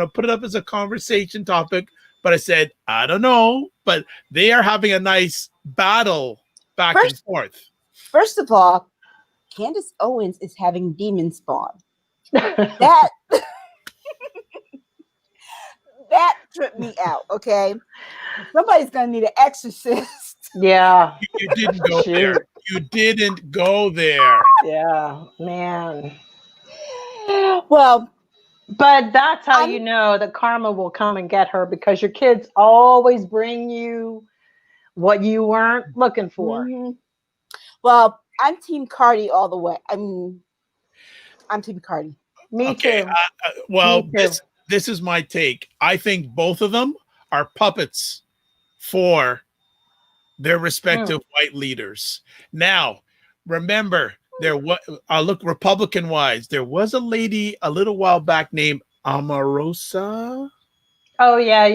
put it up as a conversation topic, but I said I don't know. But they are having a nice battle back and forth. First of all, Candace Owens is having demon spawn. That tripped me out. Okay, somebody's gonna need an exorcist. Yeah. You didn't go there. You didn't go there. Yeah, man. Well, but that's how you know that karma will come and get her, because your kids always bring you what you weren't looking for. Mm-hmm. Well, I'm Team Cardi all the way. I'm Team Cardi. Me too. Well, Me too. This is my take. I think both of them are puppets for their respective white leaders. Now, remember, look Republican wise. There was a lady a little while back named Omarosa. Oh yeah.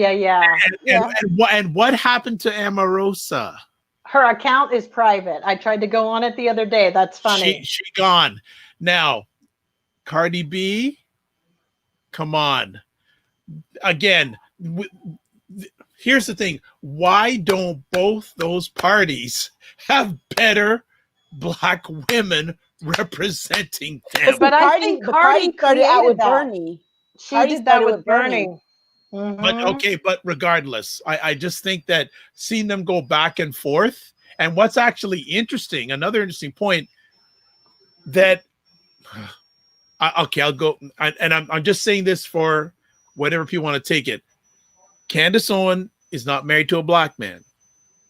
And what happened to Omarosa? Her account is private. I tried to go on it the other day. That's funny. She gone. Now, Cardi B, come on. Again, here's the thing. Why don't both those parties have better Black women representing them? But I think Cardi started out with Bernie. She did that with Bernie. But regardless, I just think that seeing them go back and forth, and what's actually interesting, another interesting point, that I'll go, and I'm just saying this for whatever people want to take it. Candace Owens is not married to a Black man.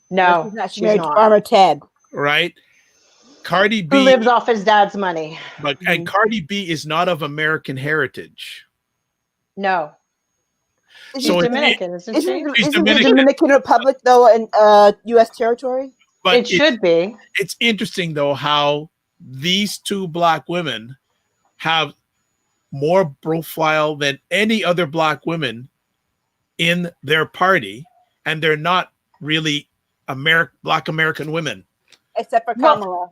No, she's married to Farmer Ted. Right? Cardi B, who lives off his dad's money. And Cardi B is not of American heritage. No. She's Dominican, isn't she? Isn't the Dominican Republic, though, in U.S. territory? But it should be. It's interesting, though, how these two Black women have more profile than any other Black women in their party, and they're not really Black American women. Except for Kamala.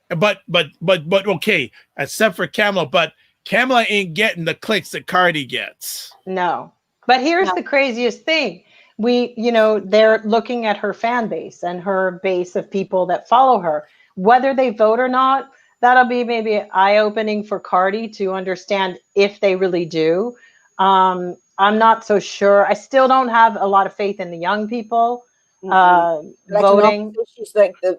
But okay, except for Kamala, but Kamala ain't getting the clicks that Cardi gets. No. But here's the craziest thing. They're looking at her fan base and her base of people that follow her. Whether they vote or not, that'll be maybe eye-opening for Cardi to understand if they really do. I'm not so sure. I still don't have a lot of faith in the young people voting.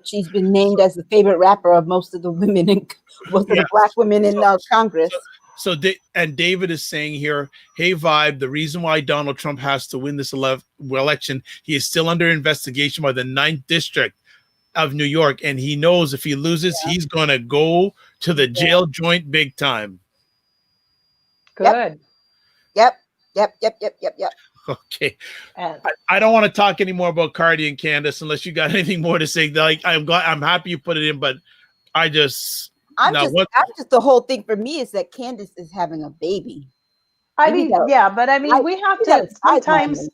She's been named as the favorite rapper of most of the women in most of the Black women in Congress. So David is saying here, hey, Vibe, the reason why Donald Trump has to win this election, he is still under investigation by the 9th District of New York, and he knows if he loses, he's going to go to the jail joint big time. Good. Yep. Okay. I don't want to talk anymore about Cardi and Candace unless you got anything more to say. Like, I'm happy you put it in, but the whole thing for me is that Candace is having a baby. We have to sometimes.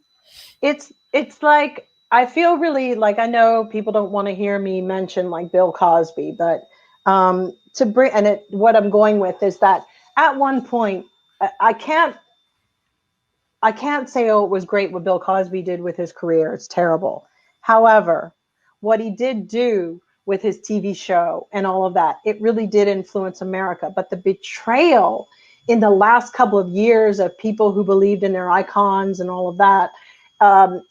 It's like, I feel really like, I know people don't want to hear me mention like Bill Cosby, but what I'm going with is that at one point I can't say, oh, it was great what Bill Cosby did with his career. It's terrible. However, what he did do with his TV show and all of that, it really did influence America. But the betrayal in the last couple of years of people who believed in their icons and all of that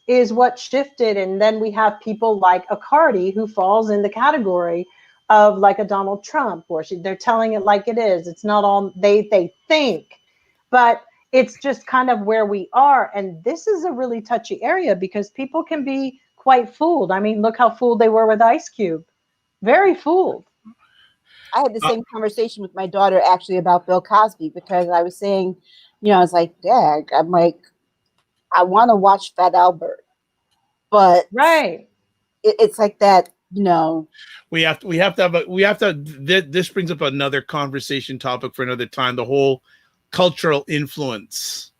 is what shifted. And then we have people like a Cardi who falls in the category of like a Donald Trump, where they're telling it like it is. It's not all they think, but it's just kind of where we are. And this is a really touchy area because people can be quite fooled. I mean, look how fooled they were with Ice Cube. Very fooled. I had the same conversation with my daughter actually about Bill Cosby, because I was saying, I was like, Dad, I'm like, I want to watch Fat Albert, but right. It's like that No. We have to this brings up another conversation topic for another time, the whole cultural influence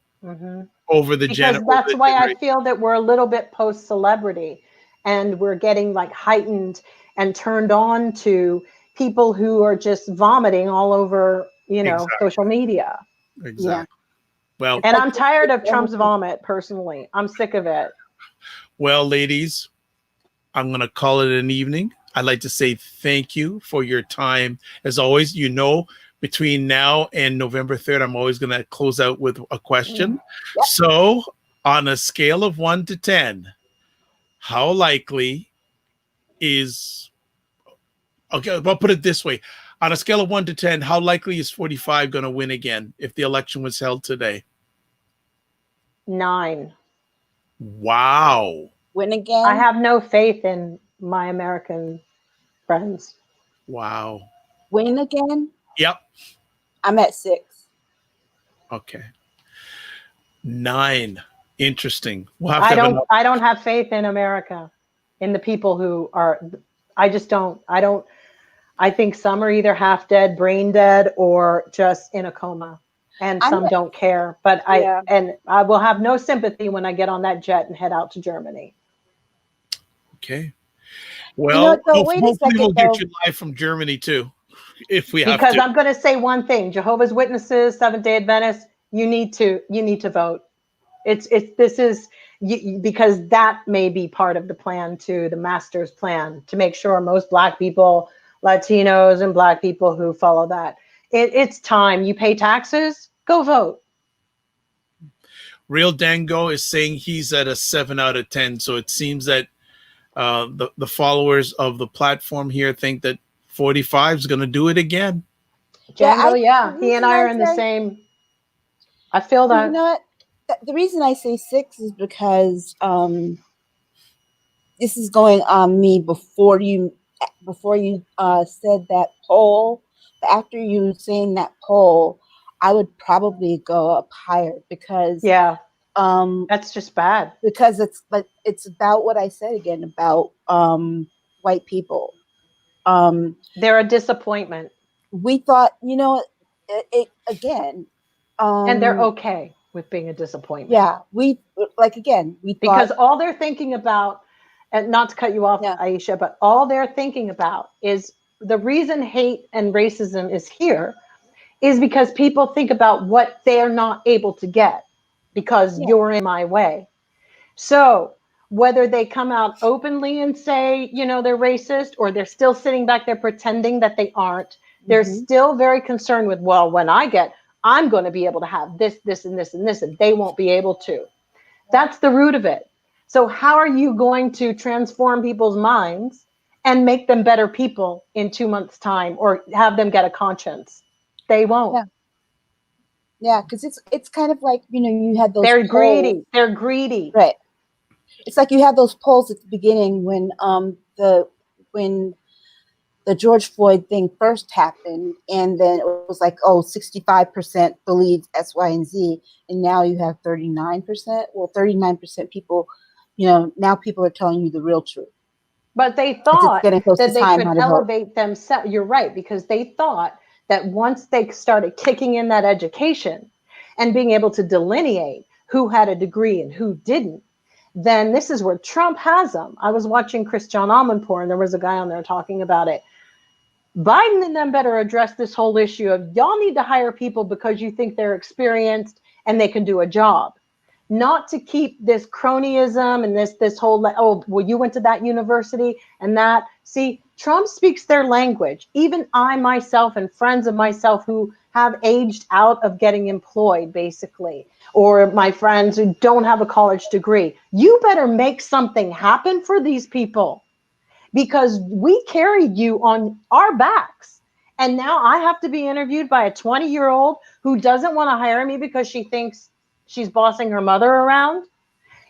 over the Because that's why I feel that we're a little bit post celebrity, and we're getting like heightened and turned on to people who are just vomiting all over, social media. Exactly. Yeah. Well, And I'm tired of Trump's vomit personally. I'm sick of it. Well, ladies, I'm going to call it an evening. I'd like to say thank you for your time. As always, between now and November 3rd, I'm always going to close out with a question. Yep. So, on a scale of 1 to 10, how likely is, okay, I'll put it this way. On a scale of 1 to 10, how likely is 45 going to win again if the election was held today? 9. Wow. Win again? I have no faith in my American friends. Wow. Win again? Yep. I'm at 6. Okay. 9. Interesting. We'll have I to have don't have faith in America, in the people who are. I just don't. I think some are either half dead, brain dead, or just in a coma, and some don't care. But I will have no sympathy when I get on that jet and head out to Germany. Okay. Well, wait a second, we'll get you live from Germany too, if we have to. Because I'm going to say one thing: Jehovah's Witnesses, Seventh-day Adventists, you need to vote. Because that may be part of the plan too, the master's plan, to make sure most Black people, Latinos, and Black people who follow that. It's time. You pay taxes, go vote. Real Dango is saying he's at a 7 out of 10. So it seems that the followers of the platform here think that 45 is going to do it again. Django, he and I are in the same. I feel that. You know what? The reason I say 6 is because this is going on me before you said that poll. After you saying that poll, I would probably go up higher because that's just bad. Because it's about what I said again about white people. They're a disappointment. We thought, again, and they're okay with being a disappointment. Yeah, we because all they're thinking about, and not to cut you off, Aisha, but all they're thinking about is the reason hate and racism is here is because people think about what they're not able to get because you're in my way. So whether they come out openly and say, they're racist, or they're still sitting back there pretending that they aren't, they're still very concerned with, well, when I'm going to be able to have this, this, and this, and this, and they won't be able to. That's the root of it. So how are you going to transform people's minds and make them better people in 2 months' time, or have them get a conscience? They won't. Yeah, because it's kind of like, you had those They're polls. They're greedy. Right. It's like you had those polls at the beginning when the George Floyd thing first happened, and then it was like, 65% believe X, Y, and Z, and now you have 39%. Well, 39% people, now people are telling you the real truth. But they thought that they could elevate themselves. You're right, because they thought that once they started kicking in that education and being able to delineate who had a degree and who didn't, then this is where Trump has them. I was watching Christian Amanpour, and there was a guy on there talking about it. Biden and them better address this whole issue of y'all need to hire people because you think they're experienced and they can do a job, not to keep this cronyism and this whole, you went to that university and that. See, Trump speaks their language. Even I myself and friends of myself who have aged out of getting employed, basically, or my friends who don't have a college degree, you better make something happen for these people, because we carried you on our backs. And now I have to be interviewed by a 20-year-old who doesn't want to hire me because she thinks she's bossing her mother around.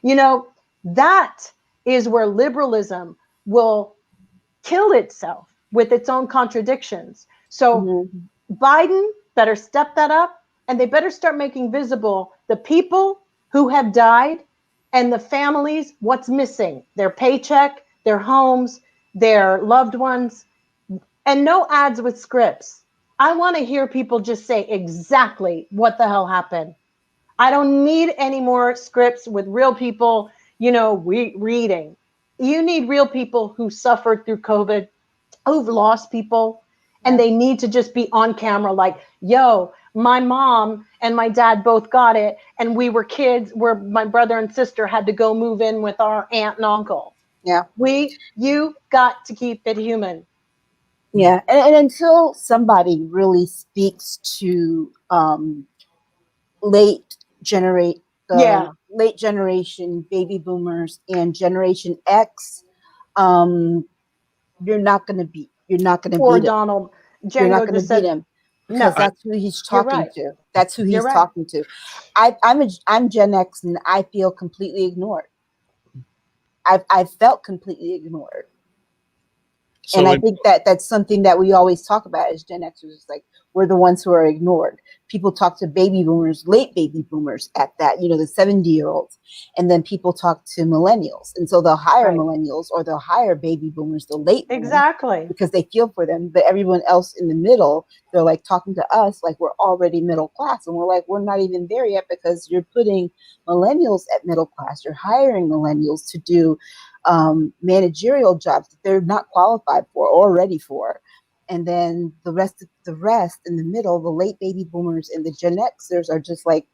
That is where liberalism will kill itself with its own contradictions. So Biden better step that up, and they better start making visible the people who have died and the families, what's missing, their paycheck, their homes, their loved ones, and no ads with scripts. I want to hear people just say exactly what the hell happened. I don't need any more scripts with real people, reading. You need real people who suffered through COVID, who've lost people, and they need to just be on camera like, yo, my mom and my dad both got it, and we were kids where my brother and sister had to go move in with our aunt and uncle. Yeah. You got to keep it human. Yeah. And until somebody really speaks to late generation baby boomers and Generation X, you're not going to beat Donald. You're not going to beat him because that's who he's talking to. That's who he's talking to. I'm Gen X, and I feel completely ignored. I've felt completely ignored. So and I think that's something that we always talk about as Gen Xers. Like, we're the ones who are ignored. People talk to baby boomers, late baby boomers at that, the 70-year-olds. And then people talk to millennials. And so they'll hire millennials, or they'll hire baby boomers, the late boomers. Exactly. Because they feel for them. But everyone else in the middle, they're like talking to us like we're already middle class. And we're like, we're not even there yet, because you're putting millennials at middle class. You're hiring millennials to do managerial jobs that they're not qualified for or ready for. And then the rest in the middle, the late baby boomers and the Gen Xers are just like,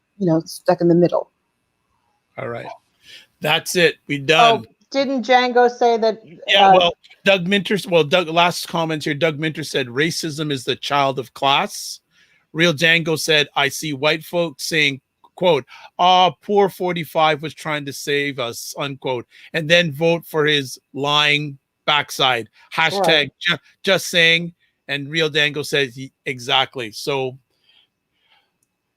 stuck in the middle. All right. That's it. We're done. Oh, didn't Django say that? Yeah, Doug Minter, last comments here. Doug Minter said racism is the child of class. Real Django said, I see white folks saying, quote, poor 45 was trying to save us, unquote, and then vote for his lying backside. Hashtag just saying. And Real Dango says exactly. So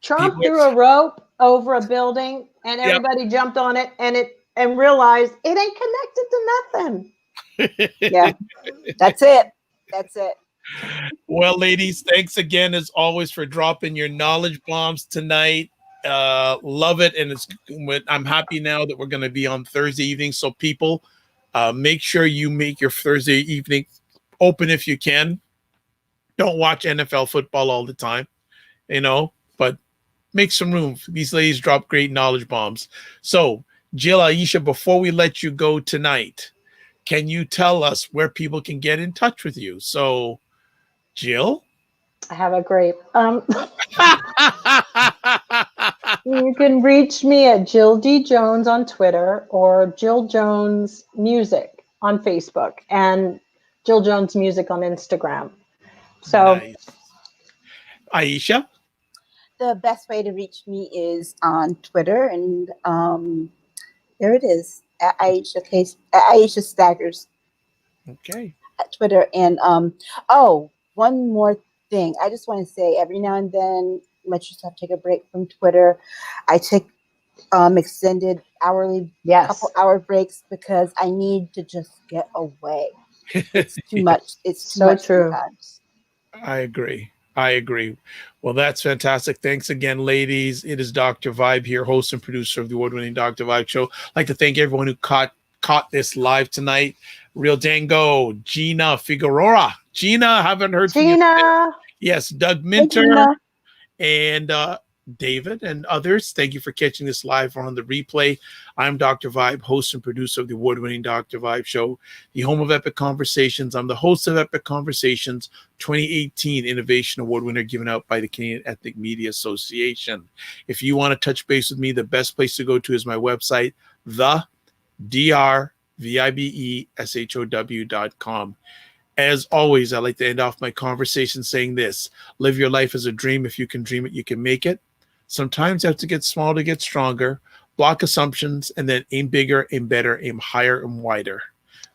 Trump threw a rope over a building, and everybody jumped on it and realized it ain't connected to nothing. Yeah, that's it. That's it. Well, ladies, thanks again as always for dropping your knowledge bombs tonight. Love it, and I'm happy now that we're going to be on Thursday evening. So people, make sure you make your Thursday evening open if you can. Don't watch NFL football all the time, but make some room. These ladies drop great knowledge bombs. So, Jill, Aisha, before we let you go tonight, can you tell us where people can get in touch with you? So, Jill? I have a grape. You can reach me at Jill D. Jones on Twitter, or Jill Jones Music on Facebook, and Jill Jones Music on Instagram. So, nice. Aisha? The best way to reach me is on Twitter, and there it is, at Aisha K, at Aisha Staggers. Okay. At Twitter. And one more thing. I just want to say, every now and then, let yourself take a break from Twitter. I take extended hourly, couple-hour breaks, because I need to just get away. It's too much. It's too much true. Sometimes. I agree. Well, that's fantastic. Thanks again, ladies. It is Dr. Vibe here, host and producer of the award-winning Dr. Vibe show. I'd like to thank everyone who caught this live tonight. Real Dango, Gina Figueroa. Gina, haven't heard from you. Yes, Doug Minter, and David and others. Thank you for catching this live or on the replay. I'm Dr. Vibe, host and producer of the award-winning Dr. Vibe show, the home of Epic Conversations. I'm the host of Epic Conversations 2018 Innovation Award winner given out by the Canadian Ethnic Media Association. If you want to touch base with me, the best place to go to is my website, thedrvibeshow.com. As always, I like to end off my conversation saying this: live your life as a dream. If you can dream it, you can make it. Sometimes you have to get small to get stronger. Block assumptions, and then aim bigger, aim better, aim higher and wider.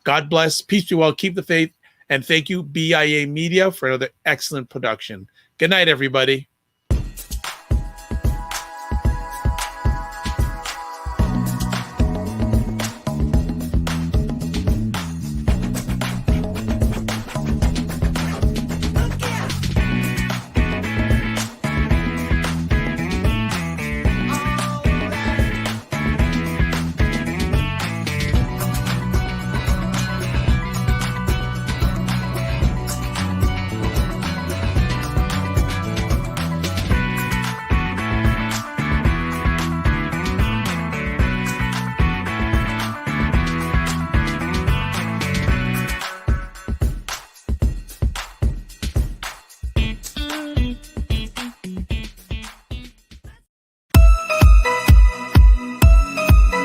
God bless. Peace be well. Keep the faith. And thank you, BIA Media, for another excellent production. Good night, everybody.